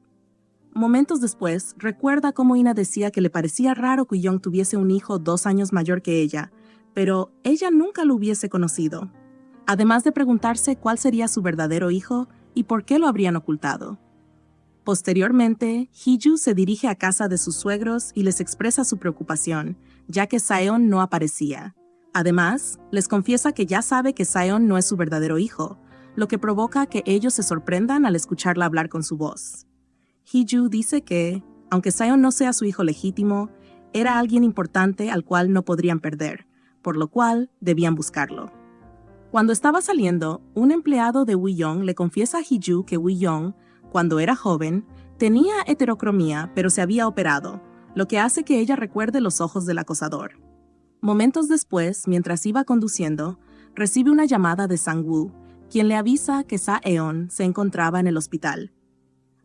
Momentos después, recuerda cómo Ina decía que le parecía raro que Young tuviese un hijo 2 años mayor que ella, pero ella nunca lo hubiese conocido. Además de preguntarse cuál sería su verdadero hijo y por qué lo habrían ocultado. Posteriormente, Hee-ju se dirige a casa de sus suegros y les expresa su preocupación, ya que Saeon no aparecía. Además, les confiesa que ya sabe que Saeon no es su verdadero hijo, lo que provoca que ellos se sorprendan al escucharla hablar con su voz. Hee-ju dice que, aunque Saeon no sea su hijo legítimo, era alguien importante al cual no podrían perder, por lo cual debían buscarlo. Cuando estaba saliendo, un empleado de Wi-young le confiesa a Hee-ju que Wi-young, cuando era joven, tenía heterocromía pero se había operado, lo que hace que ella recuerde los ojos del acosador. Momentos después, mientras iba conduciendo, recibe una llamada de Sang-woo, quien le avisa que Saeon se encontraba en el hospital.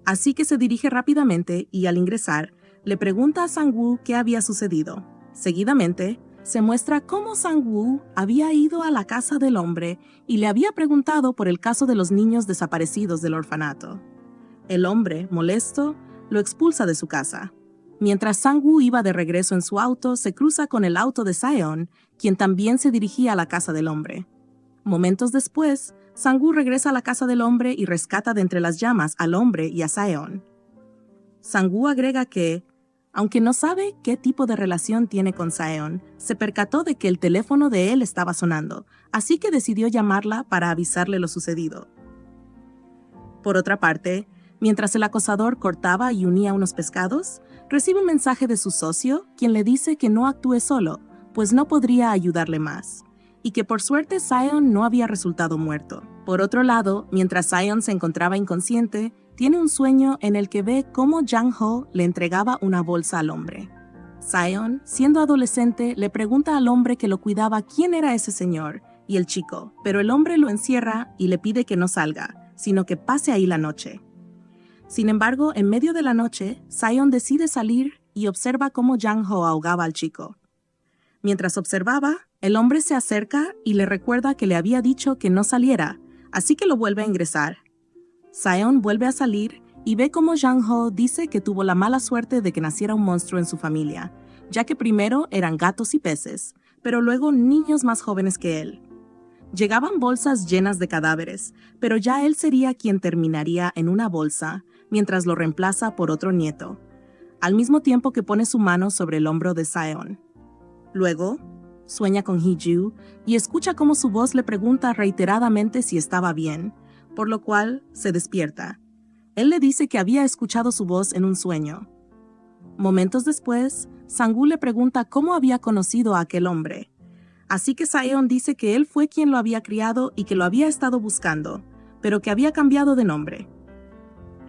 Así que se dirige rápidamente y al ingresar, le pregunta a Sang-woo qué había sucedido. Seguidamente, se muestra cómo Sang-woo había ido a la casa del hombre y le había preguntado por el caso de los niños desaparecidos del orfanato. El hombre, molesto, lo expulsa de su casa. Mientras Sang-woo iba de regreso en su auto, se cruza con el auto de Saeon, quien también se dirigía a la casa del hombre. Momentos después, Sang-woo regresa a la casa del hombre y rescata de entre las llamas al hombre y a Saeon. Sang-woo agrega que, aunque no sabe qué tipo de relación tiene con Saeon, se percató de que el teléfono de él estaba sonando, así que decidió llamarla para avisarle lo sucedido. Por otra parte, mientras el acosador cortaba y unía unos pescados, recibe un mensaje de su socio, quien le dice que no actúe solo, pues no podría ayudarle más, y que por suerte Saeon no había resultado muerto. Por otro lado, mientras Saeon se encontraba inconsciente, tiene un sueño en el que ve cómo Jang-ho le entregaba una bolsa al hombre. Saeon, siendo adolescente, le pregunta al hombre que lo cuidaba quién era ese señor y el chico, pero el hombre lo encierra y le pide que no salga, sino que pase ahí la noche. Sin embargo, en medio de la noche, Sion decide salir y observa cómo Jang-ho ahogaba al chico. Mientras observaba, el hombre se acerca y le recuerda que le había dicho que no saliera, así que lo vuelve a ingresar. Sion vuelve a salir y ve cómo Jang-ho dice que tuvo la mala suerte de que naciera un monstruo en su familia, ya que primero eran gatos y peces, pero luego niños más jóvenes que él. Llegaban bolsas llenas de cadáveres, pero ya él sería quien terminaría en una bolsa, mientras lo reemplaza por otro nieto, al mismo tiempo que pone su mano sobre el hombro de Sion. Luego, sueña con Hee-ju y escucha cómo su voz le pregunta reiteradamente si estaba bien, por lo cual se despierta. Él le dice que había escuchado su voz en un sueño. Momentos después, Sang-woo le pregunta cómo había conocido a aquel hombre. Así que Sion dice que él fue quien lo había criado y que lo había estado buscando, pero que había cambiado de nombre.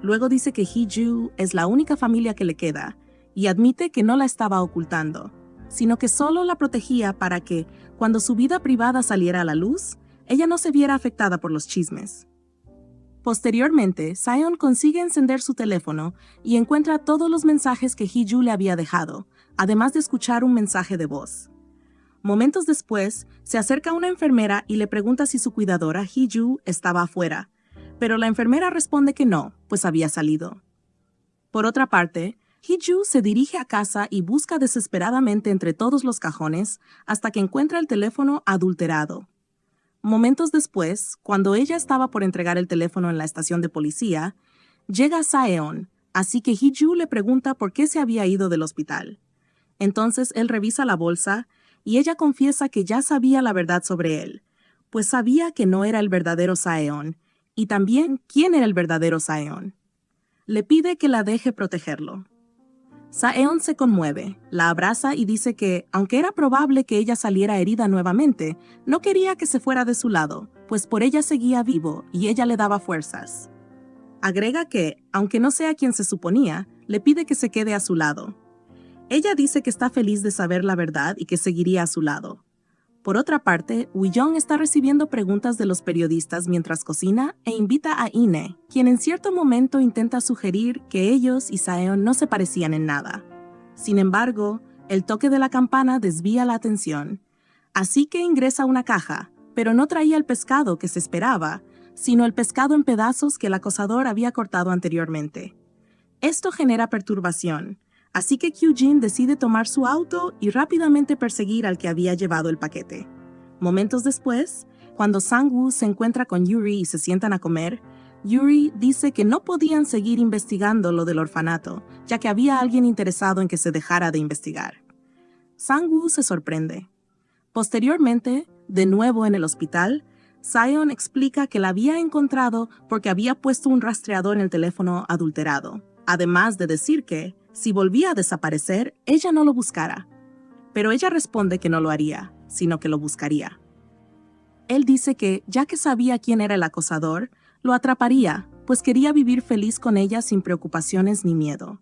Luego dice que Hee-ju es la única familia que le queda y admite que no la estaba ocultando, sino que solo la protegía para que, cuando su vida privada saliera a la luz, ella no se viera afectada por los chismes. Posteriormente, Sion consigue encender su teléfono y encuentra todos los mensajes que Hee-ju le había dejado, además de escuchar un mensaje de voz. Momentos después, se acerca una enfermera y le pregunta si su cuidadora, Hee-ju, estaba afuera, pero la enfermera responde que no, pues había salido. Por otra parte, Hee-ju se dirige a casa y busca desesperadamente entre todos los cajones hasta que encuentra el teléfono adulterado. Momentos después, cuando ella estaba por entregar el teléfono en la estación de policía, llega Saeon, así que Hee-ju le pregunta por qué se había ido del hospital. Entonces él revisa la bolsa y ella confiesa que ya sabía la verdad sobre él, pues sabía que no era el verdadero Saeon, y también quién era el verdadero Saeon. Le pide que la deje protegerlo. Saeon se conmueve, la abraza y dice que, aunque era probable que ella saliera herida nuevamente, no quería que se fuera de su lado, pues por ella seguía vivo y ella le daba fuerzas. Agrega que, aunque no sea quien se suponía, le pide que se quede a su lado. Ella dice que está feliz de saber la verdad y que seguiría a su lado. Por otra parte, Woo-jung está recibiendo preguntas de los periodistas mientras cocina e invita a Ine, quien en cierto momento intenta sugerir que ellos y Saeon no se parecían en nada. Sin embargo, el toque de la campana desvía la atención. Así que ingresa una caja, pero no traía el pescado que se esperaba, sino el pescado en pedazos que el acosador había cortado anteriormente. Esto genera perturbación. Así que Kyujin decide tomar su auto y rápidamente perseguir al que había llevado el paquete. Momentos después, cuando Sang-woo se encuentra con Yuri y se sientan a comer, Yuri dice que no podían seguir investigando lo del orfanato, ya que había alguien interesado en que se dejara de investigar. Sang-woo se sorprende. Posteriormente, de nuevo en el hospital, Sion explica que la había encontrado porque había puesto un rastreador en el teléfono adulterado, además de decir que, si volvía a desaparecer, ella no lo buscara. Pero ella responde que no lo haría, sino que lo buscaría. Él dice que, ya que sabía quién era el acosador, lo atraparía, pues quería vivir feliz con ella sin preocupaciones ni miedo.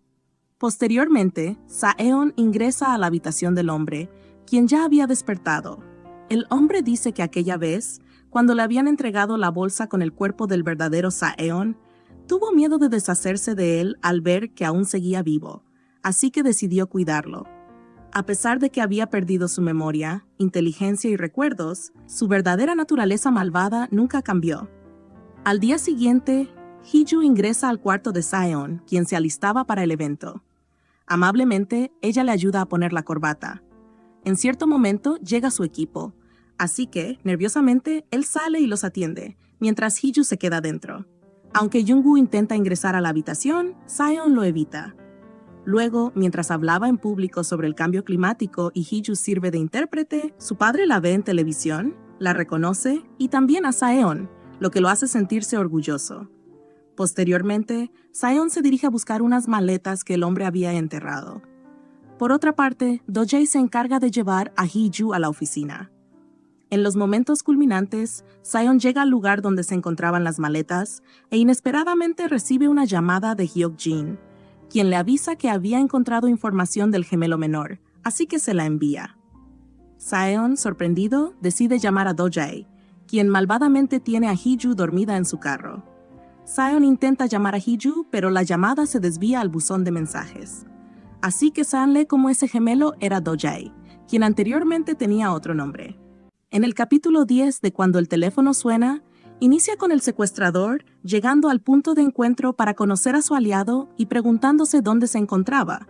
Posteriormente, Saeon ingresa a la habitación del hombre, quien ya había despertado. El hombre dice que aquella vez, cuando le habían entregado la bolsa con el cuerpo del verdadero Saeon, tuvo miedo de deshacerse de él al ver que aún seguía vivo, así que decidió cuidarlo. A pesar de que había perdido su memoria, inteligencia y recuerdos, su verdadera naturaleza malvada nunca cambió. Al día siguiente, Hee-ju ingresa al cuarto de Saeon, quien se alistaba para el evento. Amablemente, ella le ayuda a poner la corbata. En cierto momento, llega su equipo, así que, nerviosamente, él sale y los atiende, mientras Hee-ju se queda dentro. Aunque Jung-woo intenta ingresar a la habitación, Saeon lo evita. Luego, mientras hablaba en público sobre el cambio climático y Hee-ju sirve de intérprete, su padre la ve en televisión, la reconoce y también a Saeon, lo que lo hace sentirse orgulloso. Posteriormente, Saeon se dirige a buscar unas maletas que el hombre había enterrado. Por otra parte, Do-jae se encarga de llevar a Hee-ju a la oficina. En los momentos culminantes, Saeon llega al lugar donde se encontraban las maletas e inesperadamente recibe una llamada de Hyuk-jin, quien le avisa que había encontrado información del gemelo menor, así que se la envía. Saeon, sorprendido, decide llamar a Do-jae, quien malvadamente tiene a Hee-ju dormida en su carro. Saeon intenta llamar a Hee-ju, pero la llamada se desvía al buzón de mensajes. Así que San lee como ese gemelo era Do-jae, quien anteriormente tenía otro nombre. En el capítulo 10 de Cuando el teléfono suena, inicia con el secuestrador llegando al punto de encuentro para conocer a su aliado y preguntándose dónde se encontraba,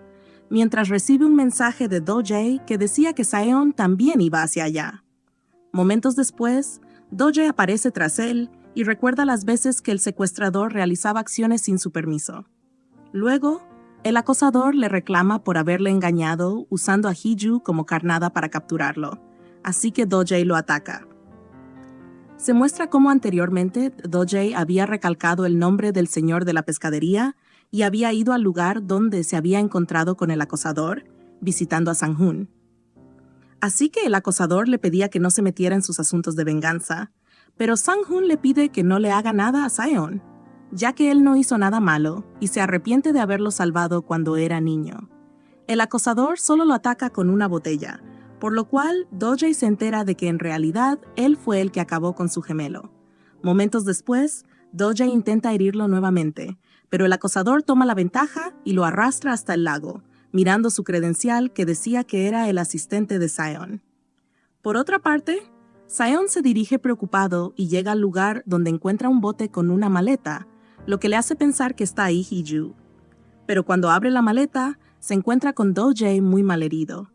mientras recibe un mensaje de Do-jae que decía que Saeon también iba hacia allá. Momentos después, Do-jae aparece tras él y recuerda las veces que el secuestrador realizaba acciones sin su permiso. Luego, el acosador le reclama por haberle engañado usando a Hee-ju como carnada para capturarlo, así que Do-jae lo ataca. Se muestra cómo anteriormente Do-jae había recalcado el nombre del señor de la pescadería y había ido al lugar donde se había encontrado con el acosador, visitando a Sang-hun. Así que el acosador le pedía que no se metiera en sus asuntos de venganza, pero Sang-hun le pide que no le haga nada a Saeon, ya que él no hizo nada malo y se arrepiente de haberlo salvado cuando era niño. El acosador solo lo ataca con una botella, por lo cual Do-jae se entera de que en realidad él fue el que acabó con su gemelo. Momentos después, Do-jae intenta herirlo nuevamente, pero el acosador toma la ventaja y lo arrastra hasta el lago, mirando su credencial que decía que era el asistente de Saeon. Por otra parte, Saeon se dirige preocupado y llega al lugar donde encuentra un bote con una maleta, lo que le hace pensar que está ahí Hee-ju. Pero cuando abre la maleta, se encuentra con Do-jae muy malherido.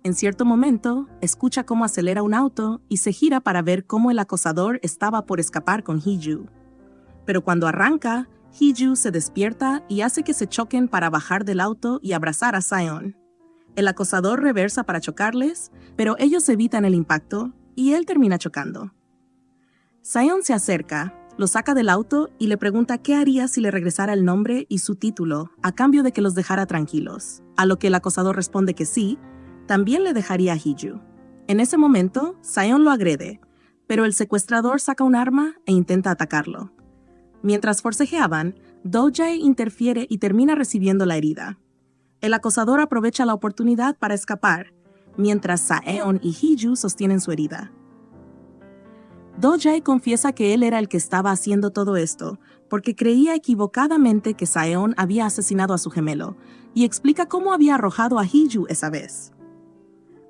En cierto momento, escucha cómo acelera un auto y se gira para ver cómo el acosador estaba por escapar con Hee-ju. Pero cuando arranca, Hee-ju se despierta y hace que se choquen para bajar del auto y abrazar a Saeon. El acosador reversa para chocarles, pero ellos evitan el impacto y él termina chocando. Saeon se acerca, lo saca del auto y le pregunta qué haría si le regresara el nombre y su título a cambio de que los dejara tranquilos, a lo que el acosador responde que sí, también le dejaría a Hee-ju. En ese momento, Saeon lo agrede, pero el secuestrador saca un arma e intenta atacarlo. Mientras forcejeaban, Do-jae interfiere y termina recibiendo la herida. El acosador aprovecha la oportunidad para escapar, mientras Saeon y Hee-ju sostienen su herida. Do-jae confiesa que él era el que estaba haciendo todo esto, porque creía equivocadamente que Saeon había asesinado a su gemelo, y explica cómo había arrojado a Hee-ju esa vez.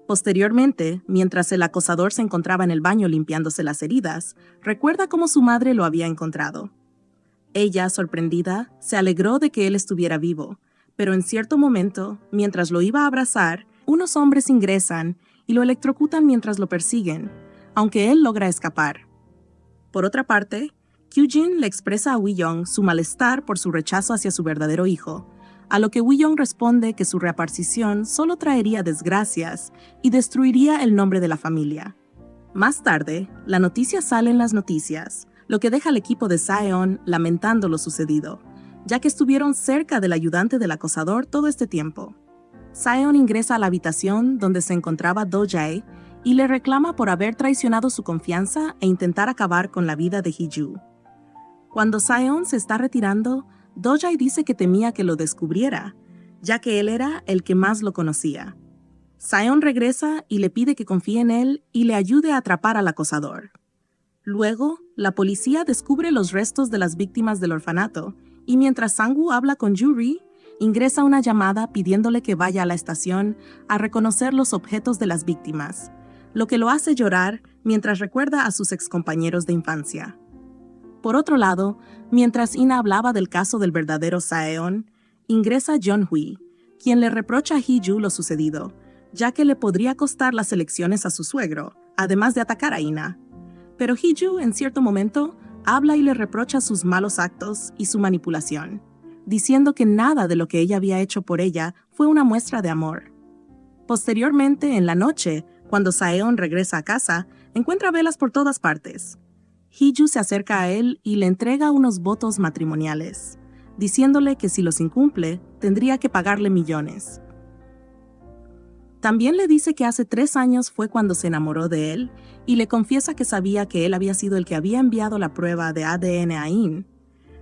Posteriormente, mientras el acosador se encontraba en el baño limpiándose las heridas, recuerda cómo su madre lo había encontrado. Ella, sorprendida, se alegró de que él estuviera vivo, pero en cierto momento, mientras lo iba a abrazar, unos hombres ingresan y lo electrocutan mientras lo persiguen, aunque él logra escapar. Por otra parte, Kyujin le expresa a Wi-young su malestar por su rechazo hacia su verdadero hijo, a lo que Wi-young responde que su reaparición solo traería desgracias y destruiría el nombre de la familia. Más tarde, la noticia sale en las noticias, lo que deja al equipo de Saeon lamentando lo sucedido, ya que estuvieron cerca del ayudante del acosador todo este tiempo. Saeon ingresa a la habitación donde se encontraba Do-jae y le reclama por haber traicionado su confianza e intentar acabar con la vida de Hee-ju. Cuando Saeon se está retirando, Do-jae dice que temía que lo descubriera, ya que él era el que más lo conocía. Saeon regresa y le pide que confíe en él y le ayude a atrapar al acosador. Luego, la policía descubre los restos de las víctimas del orfanato, y mientras Sang-woo habla con Yuri, ingresa una llamada pidiéndole que vaya a la estación a reconocer los objetos de las víctimas, lo que lo hace llorar mientras recuerda a sus excompañeros de infancia. Por otro lado, mientras Ina hablaba del caso del verdadero Saeon, ingresa Jeon-hui, quien le reprocha a Hee-ju lo sucedido, ya que le podría costar las elecciones a su suegro, además de atacar a Ina. Pero Hee-ju, en cierto momento, habla y le reprocha sus malos actos y su manipulación, diciendo que nada de lo que ella había hecho por ella fue una muestra de amor. Posteriormente, en la noche, cuando Saeon regresa a casa, encuentra velas por todas partes. Hee-ju se acerca a él y le entrega unos votos matrimoniales, diciéndole que si los incumple, tendría que pagarle millones. También le dice que hace 3 años fue cuando se enamoró de él y le confiesa que sabía que él había sido el que había enviado la prueba de ADN a In,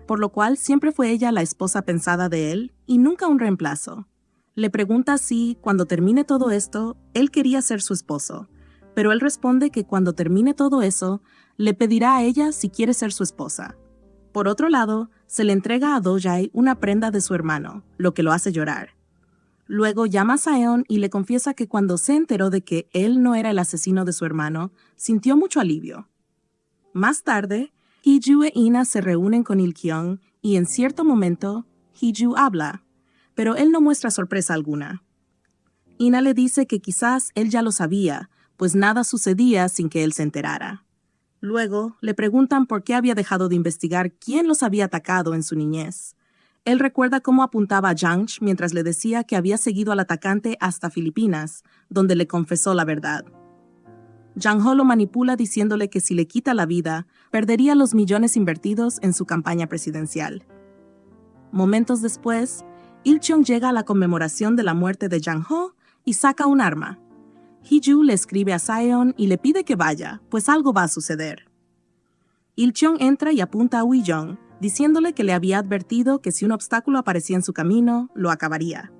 por lo cual siempre fue ella la esposa pensada de él y nunca un reemplazo. Le pregunta si, cuando termine todo esto, él quería ser su esposo, pero él responde que cuando termine todo eso, le pedirá a ella si quiere ser su esposa. Por otro lado, se le entrega a Do-jae una prenda de su hermano, lo que lo hace llorar. Luego llama a Saeon y le confiesa que cuando se enteró de que él no era el asesino de su hermano, sintió mucho alivio. Más tarde, Hee-ju e Ina se reúnen con Il-kyung y en cierto momento, Hee-ju habla, pero él no muestra sorpresa alguna. Ina le dice que quizás él ya lo sabía, pues nada sucedía sin que él se enterara. Luego, le preguntan por qué había dejado de investigar quién los había atacado en su niñez. Él recuerda cómo apuntaba a Jang mientras le decía que había seguido al atacante hasta Filipinas, donde le confesó la verdad. Jang-ho lo manipula diciéndole que si le quita la vida, perdería los millones invertidos en su campaña presidencial. Momentos después, Il-cheong llega a la conmemoración de la muerte de Jang-ho y saca un arma. Hee-ju le escribe a Saeon y le pide que vaya, pues algo va a suceder. Il-cheong entra y apunta a Woo-young, diciéndole que le había advertido que si un obstáculo aparecía en su camino, lo acabaría.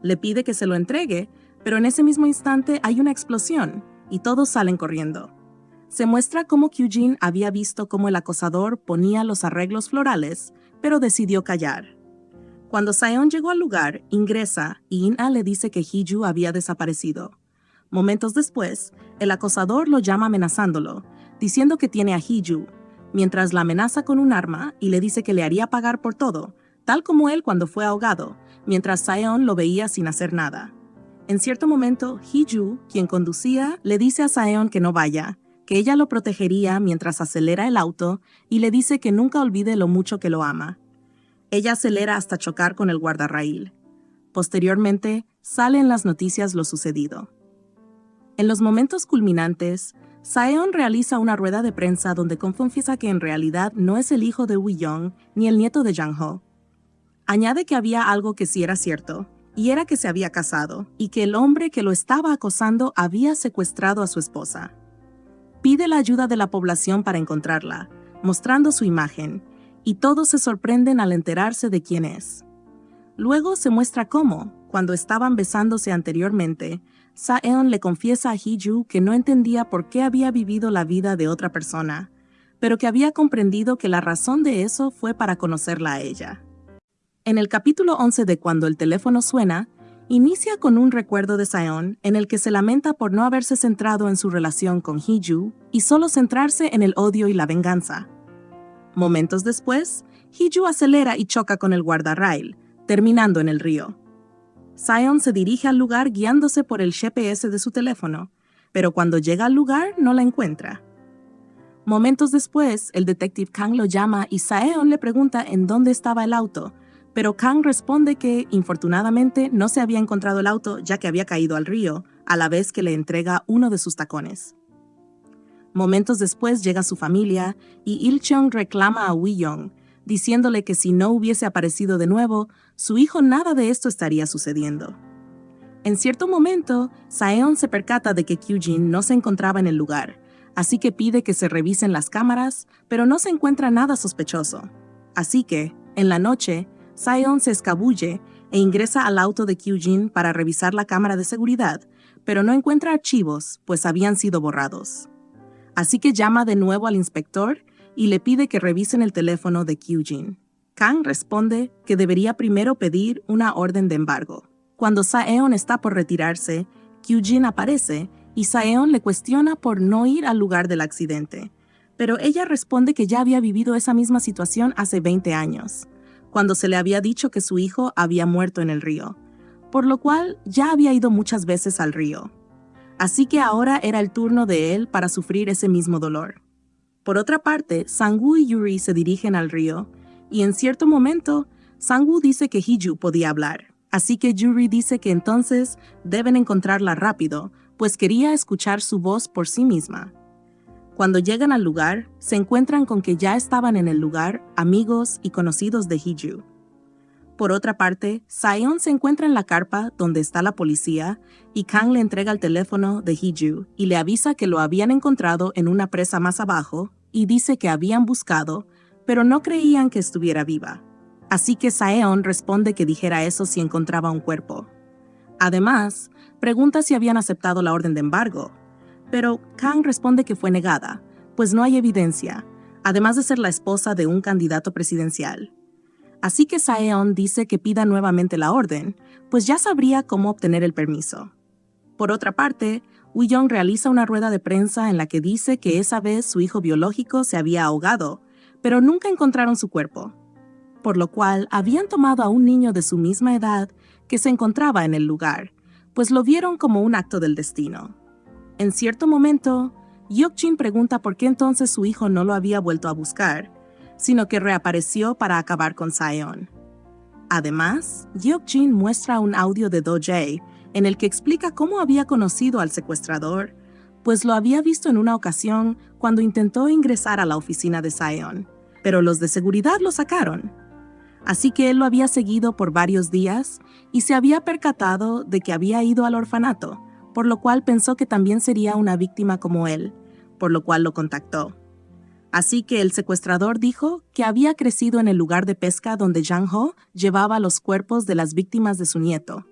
Le pide que se lo entregue, pero en ese mismo instante hay una explosión y todos salen corriendo. Se muestra cómo Kyujin había visto cómo el acosador ponía los arreglos florales, pero decidió callar. Cuando Saeon llegó al lugar, ingresa y Ina le dice que Hee-ju había desaparecido. Momentos después, el acosador lo llama amenazándolo, diciendo que tiene a Hee-ju, mientras la amenaza con un arma y le dice que le haría pagar por todo, tal como él cuando fue ahogado, mientras Saeon lo veía sin hacer nada. En cierto momento, Hee-ju, quien conducía, le dice a Saeon que no vaya, que ella lo protegería mientras acelera el auto y le dice que nunca olvide lo mucho que lo ama. Ella acelera hasta chocar con el guardarraíl. Posteriormente, sale en las noticias lo sucedido. En los momentos culminantes, Saeon realiza una rueda de prensa donde confiesa que en realidad no es el hijo de Woo-young ni el nieto de Jang-ho. Añade que había algo que sí era cierto, y era que se había casado, y que el hombre que lo estaba acosando había secuestrado a su esposa. Pide la ayuda de la población para encontrarla, mostrando su imagen, y todos se sorprenden al enterarse de quién es. Luego se muestra cómo, cuando estaban besándose anteriormente, Saeon le confiesa a Hee-ju que no entendía por qué había vivido la vida de otra persona, pero que había comprendido que la razón de eso fue para conocerla a ella. En el capítulo 11 de Cuando el teléfono suena, inicia con un recuerdo de Saeon en el que se lamenta por no haberse centrado en su relación con Hee-ju y solo centrarse en el odio y la venganza. Momentos después, Hee-ju acelera y choca con el guardarraíl, terminando en el río. Saeon se dirige al lugar guiándose por el GPS de su teléfono, pero cuando llega al lugar no la encuentra. Momentos después, el detective Kang lo llama y Saeon le pregunta en dónde estaba el auto, pero Kang responde que, infortunadamente, no se había encontrado el auto ya que había caído al río, a la vez que le entrega uno de sus tacones. Momentos después llega su familia y Il-cheong reclama a Woo-young, diciéndole que si no hubiese aparecido de nuevo, su hijo nada de esto estaría sucediendo. En cierto momento, Saeon se percata de que Kyujin no se encontraba en el lugar, así que pide que se revisen las cámaras, pero no se encuentra nada sospechoso. Así que, en la noche, Saeon se escabulle e ingresa al auto de Kyujin para revisar la cámara de seguridad, pero no encuentra archivos, pues habían sido borrados. Así que llama de nuevo al inspector y le pide que revisen el teléfono de Kyujin. Kang responde que debería primero pedir una orden de embargo. Cuando Saeon está por retirarse, Kyujin aparece y Saeon le cuestiona por no ir al lugar del accidente. Pero ella responde que ya había vivido esa misma situación hace 20 años, cuando se le había dicho que su hijo había muerto en el río, por lo cual ya había ido muchas veces al río. Así que ahora era el turno de él para sufrir ese mismo dolor. Por otra parte, Sang-woo y Yuri se dirigen al río, y en cierto momento, Sang-woo dice que Hee-ju podía hablar, así que Yuri dice que entonces deben encontrarla rápido, pues quería escuchar su voz por sí misma. Cuando llegan al lugar, se encuentran con que ya estaban en el lugar amigos y conocidos de Hee-ju. Por otra parte, Saeon se encuentra en la carpa donde está la policía y Kang le entrega el teléfono de Hee-ju y le avisa que lo habían encontrado en una presa más abajo y dice que habían buscado, pero no creían que estuviera viva. Así que Saeon responde que dijera eso si encontraba un cuerpo. Además, pregunta si habían aceptado la orden de embargo, pero Kang responde que fue negada, pues no hay evidencia, además de ser la esposa de un candidato presidencial. Así que Saeon dice que pida nuevamente la orden, pues ya sabría cómo obtener el permiso. Por otra parte, Woo-young realiza una rueda de prensa en la que dice que esa vez su hijo biológico se había ahogado, pero nunca encontraron su cuerpo, por lo cual habían tomado a un niño de su misma edad que se encontraba en el lugar, pues lo vieron como un acto del destino. En cierto momento, Hyuk-jin pregunta por qué entonces su hijo no lo había vuelto a buscar, sino que reapareció para acabar con Saeon. Además, Hyuk-jin muestra un audio de Do-jae en el que explica cómo había conocido al secuestrador, pues lo había visto en una ocasión cuando intentó ingresar a la oficina de Saeon, pero los de seguridad lo sacaron. Así que él lo había seguido por varios días y se había percatado de que había ido al orfanato, por lo cual pensó que también sería una víctima como él, por lo cual lo contactó. Así que el secuestrador dijo que había crecido en el lugar de pesca donde Jang-ho llevaba los cuerpos de las víctimas de su nieto.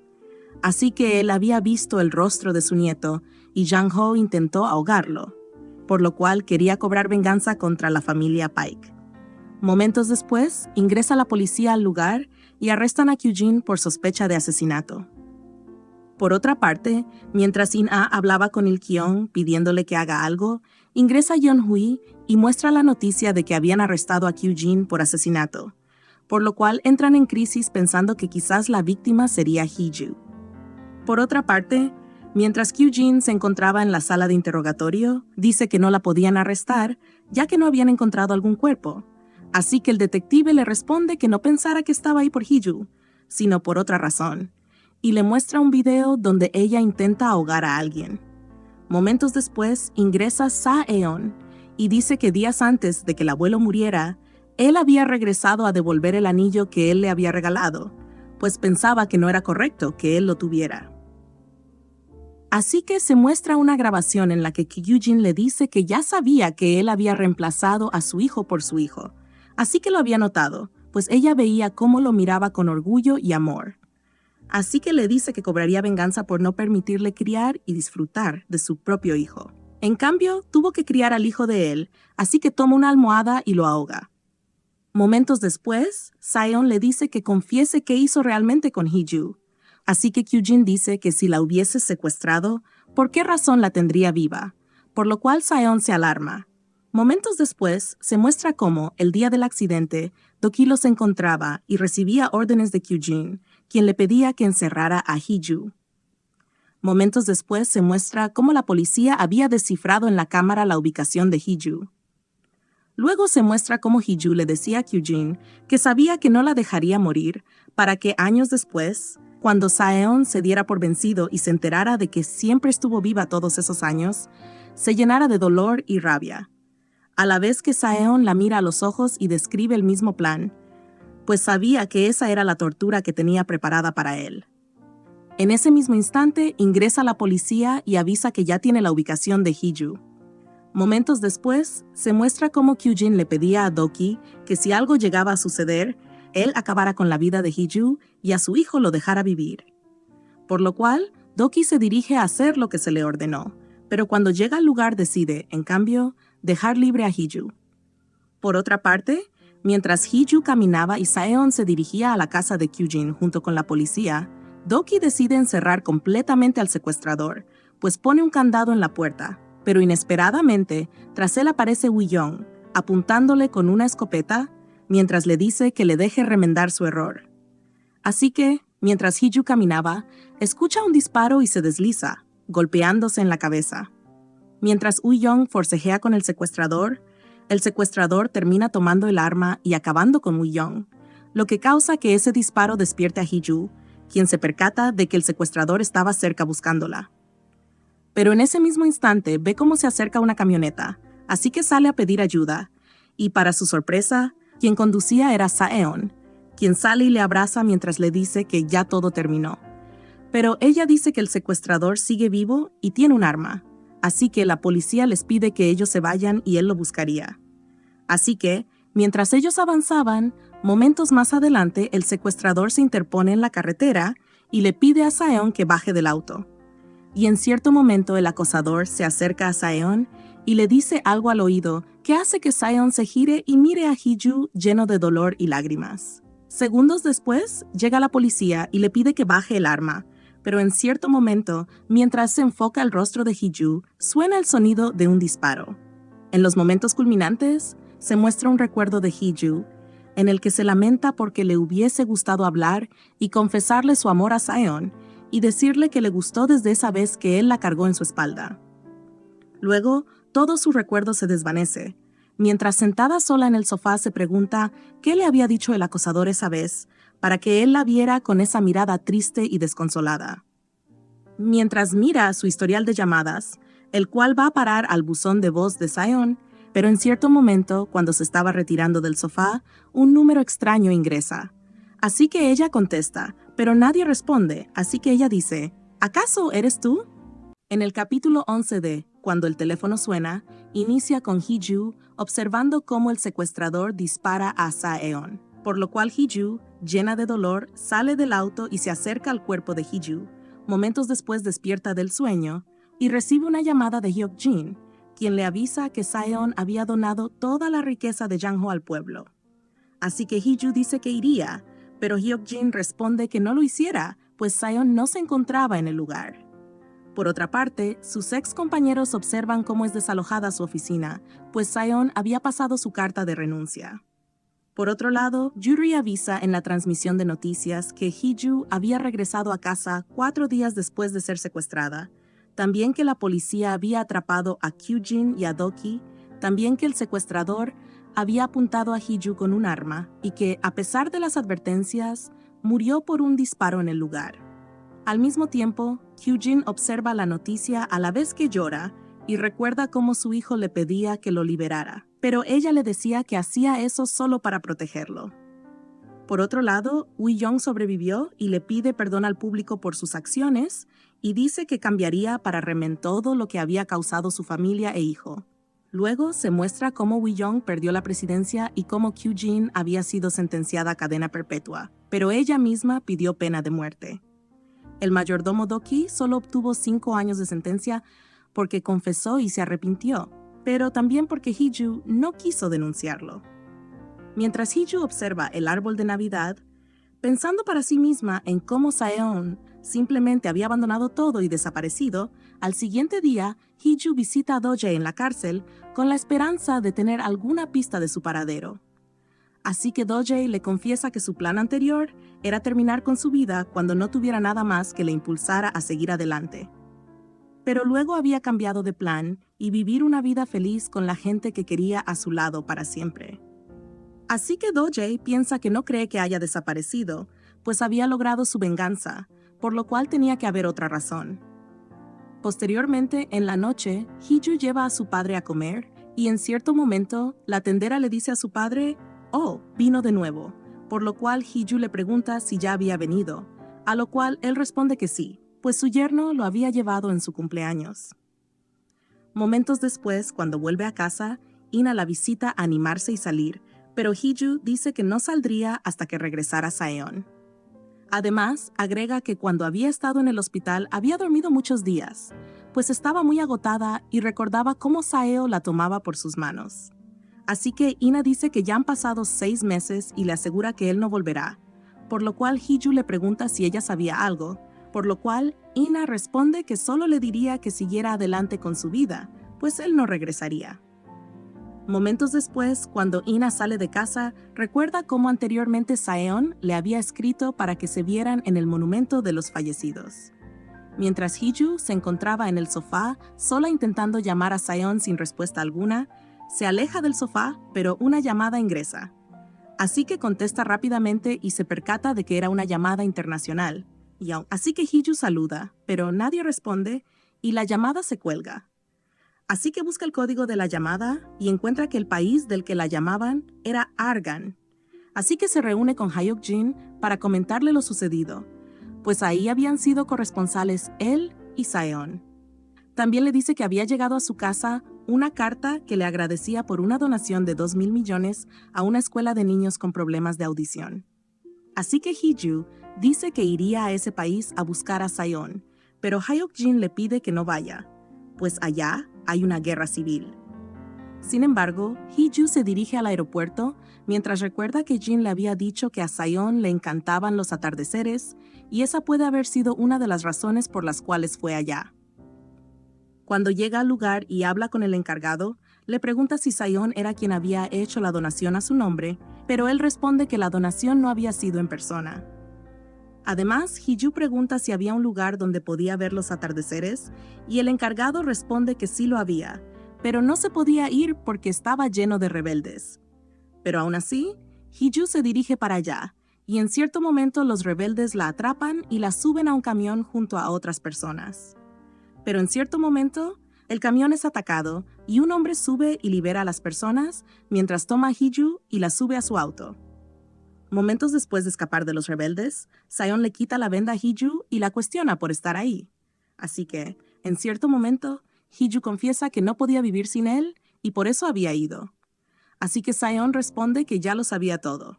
Así que él había visto el rostro de su nieto y Jang-ho intentó ahogarlo, por lo cual quería cobrar venganza contra la familia Paik. Momentos después, ingresa la policía al lugar y arrestan a Kyujin por sospecha de asesinato. Por otra parte, mientras In-ah hablaba con Il-kyung pidiéndole que haga algo, ingresa Yeon-hui y muestra la noticia de que habían arrestado a Kyujin por asesinato, por lo cual entran en crisis pensando que quizás la víctima sería Hee-ju. Por otra parte, mientras Kyujin se encontraba en la sala de interrogatorio, dice que no la podían arrestar ya que no habían encontrado algún cuerpo, así que el detective le responde que no pensara que estaba ahí por Hee-ju, sino por otra razón, y le muestra un video donde ella intenta ahogar a alguien. Momentos después ingresa Saeon y dice que días antes de que el abuelo muriera, él había regresado a devolver el anillo que él le había regalado, pues pensaba que no era correcto que él lo tuviera. Así que se muestra una grabación en la que Kyujin le dice que ya sabía que él había reemplazado a su hijo por su hijo, así que lo había notado, pues ella veía cómo lo miraba con orgullo y amor. Así que le dice que cobraría venganza por no permitirle criar y disfrutar de su propio hijo. En cambio, tuvo que criar al hijo de él, así que toma una almohada y lo ahoga. Momentos después, Saeon le dice que confiese qué hizo realmente con Hee-ju. Así que Kyujin dice que si la hubiese secuestrado, ¿por qué razón la tendría viva? Por lo cual Saeon se alarma. Momentos después, se muestra cómo, el día del accidente, Do-ki se encontraba y recibía órdenes de Kyujin, quien le pedía que encerrara a Hee-ju. Momentos después se muestra cómo la policía había descifrado en la cámara la ubicación de Hee-ju. Luego se muestra cómo Hee-ju le decía a Kyujin que sabía que no la dejaría morir para que años después, cuando Saeon se diera por vencido y se enterara de que siempre estuvo viva todos esos años, se llenara de dolor y rabia. A la vez que Saeon la mira a los ojos y describe el mismo plan, pues sabía que esa era la tortura que tenía preparada para él. En ese mismo instante ingresa la policía y avisa que ya tiene la ubicación de Hee-ju. Momentos después, se muestra cómo Kyujin le pedía a Do-ki que si algo llegaba a suceder, él acabara con la vida de Hee-ju y a su hijo lo dejara vivir. Por lo cual, Do-ki se dirige a hacer lo que se le ordenó, pero cuando llega al lugar decide, en cambio, dejar libre a Hee-ju. Por otra parte, mientras Hee-ju caminaba y Saeon se dirigía a la casa de Kyujin junto con la policía, Do-ki decide encerrar completamente al secuestrador, pues pone un candado en la puerta, pero inesperadamente, tras él aparece Woo-young, apuntándole con una escopeta, mientras le dice que le deje remendar su error. Así que, mientras Hee-ju caminaba, escucha un disparo y se desliza, golpeándose en la cabeza. Mientras Woo-young forcejea con el secuestrador termina tomando el arma y acabando con Woo-young, lo que causa que ese disparo despierte a Hee-ju, quien se percata de que el secuestrador estaba cerca buscándola. Pero en ese mismo instante ve cómo se acerca una camioneta, así que sale a pedir ayuda, y para su sorpresa, quien conducía era Saeon, quien sale y le abraza mientras le dice que ya todo terminó. Pero ella dice que el secuestrador sigue vivo y tiene un arma, así que la policía les pide que ellos se vayan y él lo buscaría. Así que, mientras ellos avanzaban, momentos más adelante el secuestrador se interpone en la carretera y le pide a Saeon que baje del auto. Y en cierto momento el acosador se acerca a Saeon y le dice algo al oído que hace que Sion se gire y mire a Hee-ju lleno de dolor y lágrimas. Segundos después, llega la policía y le pide que baje el arma, pero en cierto momento, mientras se enfoca el rostro de Hee-ju, suena el sonido de un disparo. En los momentos culminantes, se muestra un recuerdo de Hee-ju, en el que se lamenta porque le hubiese gustado hablar y confesarle su amor a Sion, y decirle que le gustó desde esa vez que él la cargó en su espalda. Luego, todo su recuerdo se desvanece. Mientras sentada sola en el sofá se pregunta qué le había dicho el acosador esa vez, para que él la viera con esa mirada triste y desconsolada. Mientras mira su historial de llamadas, el cual va a parar al buzón de voz de Sion, pero en cierto momento, cuando se estaba retirando del sofá, un número extraño ingresa. Así que ella contesta, pero nadie responde, así que ella dice, ¿acaso eres tú? En el capítulo 11 de Cuando el teléfono suena, inicia con Hee-ju observando cómo el secuestrador dispara a Saeon, por lo cual Hee-ju, llena de dolor, sale del auto y se acerca al cuerpo de Hee-ju. Momentos después despierta del sueño y recibe una llamada de Hyuk-jin, quien le avisa que Saeon había donado toda la riqueza de Jang-ho al pueblo. Así que Hee-ju dice que iría, pero Hyuk-jin responde que no lo hiciera, pues Saeon no se encontraba en el lugar. Por otra parte, sus ex compañeros observan cómo es desalojada su oficina, pues Saeon había pasado su carta de renuncia. Por otro lado, Yuri avisa en la transmisión de noticias que Hee-ju había regresado a casa 4 días después de ser secuestrada, también que la policía había atrapado a Kyujin y a Doki, también que el secuestrador había apuntado a Hee-ju con un arma y que, a pesar de las advertencias, murió por un disparo en el lugar. Al mismo tiempo, Kyujin observa la noticia a la vez que llora y recuerda cómo su hijo le pedía que lo liberara, pero ella le decía que hacía eso solo para protegerlo. Por otro lado, Woo-young sobrevivió y le pide perdón al público por sus acciones y dice que cambiaría para remendar todo lo que había causado su familia e hijo. Luego se muestra cómo Woo-young perdió la presidencia y cómo Kyujin había sido sentenciada a cadena perpetua, pero ella misma pidió pena de muerte. El mayordomo Doki solo obtuvo 5 años de sentencia porque confesó y se arrepintió, pero también porque Hee-ju no quiso denunciarlo. Mientras Hee-ju observa el árbol de Navidad, pensando para sí misma en cómo Saeon simplemente había abandonado todo y desaparecido, al siguiente día, Hee-ju visita a Do-jae en la cárcel con la esperanza de tener alguna pista de su paradero. Así que Do-jae le confiesa que su plan anterior era terminar con su vida cuando no tuviera nada más que le impulsara a seguir adelante. Pero luego había cambiado de plan y vivir una vida feliz con la gente que quería a su lado para siempre. Así que Do-jae piensa que no cree que haya desaparecido, pues había logrado su venganza, por lo cual tenía que haber otra razón. Posteriormente, en la noche, Hee-ju lleva a su padre a comer y en cierto momento, la tendera le dice a su padre, «Oh, vino de nuevo», por lo cual Hee-ju le pregunta si ya había venido, a lo cual él responde que sí, pues su yerno lo había llevado en su cumpleaños. Momentos después, cuando vuelve a casa, Ina la visita a animarse y salir, pero Hee-ju dice que no saldría hasta que regresara Saeon. Además, agrega que cuando había estado en el hospital había dormido muchos días, pues estaba muy agotada y recordaba cómo Saeo la tomaba por sus manos. Así que Ina dice que ya han pasado 6 meses y le asegura que él no volverá, por lo cual Hee-ju le pregunta si ella sabía algo, por lo cual Ina responde que solo le diría que siguiera adelante con su vida, pues él no regresaría. Momentos después, cuando Ina sale de casa, recuerda cómo anteriormente Saeon le había escrito para que se vieran en el monumento de los fallecidos. Mientras Hee-ju se encontraba en el sofá, sola intentando llamar a Saeon sin respuesta alguna, se aleja del sofá, pero una llamada ingresa. Así que contesta rápidamente y se percata de que era una llamada internacional. Así que Hee-ju saluda, pero nadie responde y la llamada se cuelga. Así que busca el código de la llamada y encuentra que el país del que la llamaban era Argan. Así que se reúne con Hyuk-jin para comentarle lo sucedido, pues ahí habían sido corresponsales él y Saeon. También le dice que había llegado a su casa una carta que le agradecía por una donación de 2.000 millones a una escuela de niños con problemas de audición. Así que Hee-ju dice que iría a ese país a buscar a Saeon, pero Hyuk-jin le pide que no vaya, pues allá hay una guerra civil. Sin embargo, Hee-ju se dirige al aeropuerto mientras recuerda que Jin le había dicho que a Sayon le encantaban los atardeceres y esa puede haber sido una de las razones por las cuales fue allá. Cuando llega al lugar y habla con el encargado, le pregunta si Sayon era quien había hecho la donación a su nombre, pero él responde que la donación no había sido en persona. Además, Hee-ju pregunta si había un lugar donde podía ver los atardeceres y el encargado responde que sí lo había, pero no se podía ir porque estaba lleno de rebeldes. Pero aún así, Hee-ju se dirige para allá, y en cierto momento los rebeldes la atrapan y la suben a un camión junto a otras personas. Pero en cierto momento, el camión es atacado y un hombre sube y libera a las personas mientras toma a Hee-ju y la sube a su auto. Momentos después de escapar de los rebeldes, Sayon le quita la venda a Hee-ju y la cuestiona por estar ahí. Así que, en cierto momento, Hee-ju confiesa que no podía vivir sin él y por eso había ido. Así que Sayon responde que ya lo sabía todo.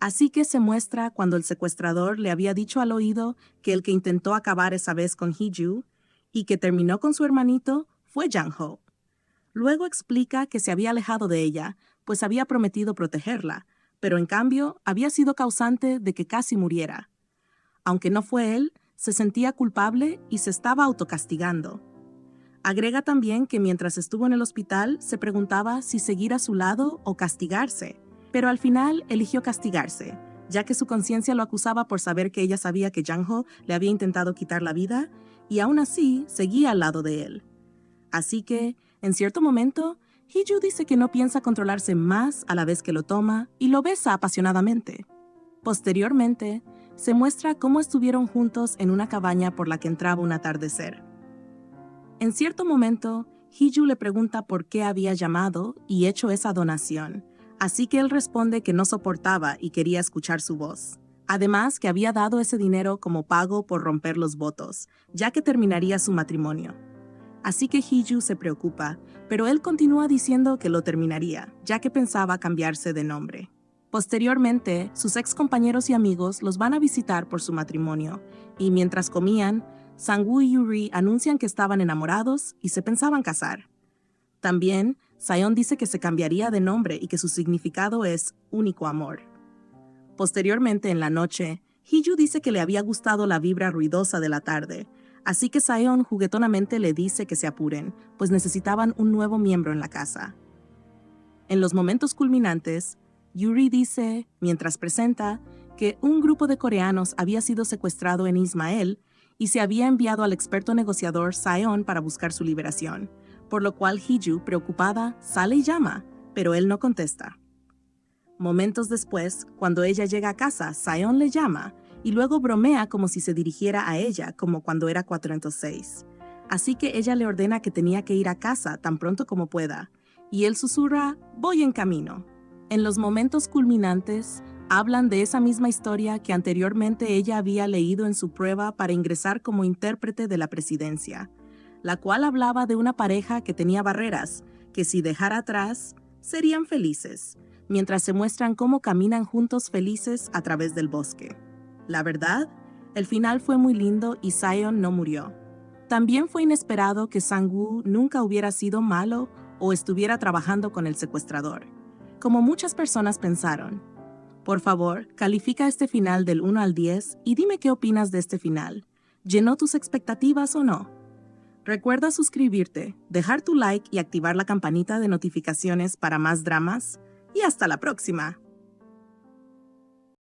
Así que se muestra cuando el secuestrador le había dicho al oído que el que intentó acabar esa vez con Hee-ju y que terminó con su hermanito fue Jang-ho. Luego explica que se había alejado de ella, pues había prometido protegerla, pero en cambio había sido causante de que casi muriera. Aunque no fue él, se sentía culpable y se estaba autocastigando. Agrega también que mientras estuvo en el hospital se preguntaba si seguir a su lado o castigarse, pero al final eligió castigarse, ya que su conciencia lo acusaba por saber que ella sabía que Jang-ho le había intentado quitar la vida y aún así seguía al lado de él. Así que, en cierto momento, Hee-ju dice que no piensa controlarse más a la vez que lo toma y lo besa apasionadamente. Posteriormente, se muestra cómo estuvieron juntos en una cabaña por la que entraba un atardecer. En cierto momento, Hee-ju le pregunta por qué había llamado y hecho esa donación, así que él responde que no soportaba y quería escuchar su voz. Además, que había dado ese dinero como pago por romper los votos, ya que terminaría su matrimonio. Así que Hee-ju se preocupa, pero él continúa diciendo que lo terminaría, ya que pensaba cambiarse de nombre. Posteriormente, sus ex compañeros y amigos los van a visitar por su matrimonio, y mientras comían, Sang-woo y Yuri anuncian que estaban enamorados y se pensaban casar. También, Sayon dice que se cambiaría de nombre y que su significado es único amor. Posteriormente, en la noche, Hee-ju dice que le había gustado la vibra ruidosa de la tarde, así que Sayon juguetonamente le dice que se apuren, pues necesitaban un nuevo miembro en la casa. En los momentos culminantes, Yuri dice, mientras presenta, que un grupo de coreanos había sido secuestrado en Ismael y se había enviado al experto negociador Sayon para buscar su liberación, por lo cual Hee-ju, preocupada, sale y llama, pero él no contesta. Momentos después, cuando ella llega a casa, Sayon le llama y luego bromea como si se dirigiera a ella, como cuando era 406. Así que ella le ordena que tenía que ir a casa tan pronto como pueda, y él susurra, «Voy en camino». En los momentos culminantes, hablan de esa misma historia que anteriormente ella había leído en su prueba para ingresar como intérprete de la presidencia, la cual hablaba de una pareja que tenía barreras, que si dejara atrás, serían felices, mientras se muestran cómo caminan juntos felices a través del bosque. La verdad, el final fue muy lindo y Sayon no murió. También fue inesperado que Sang-woo nunca hubiera sido malo o estuviera trabajando con el secuestrador, como muchas personas pensaron. Por favor, califica este final del 1 al 10 y dime qué opinas de este final. ¿Llenó tus expectativas o no? Recuerda suscribirte, dejar tu like y activar la campanita de notificaciones para más dramas. Y hasta la próxima.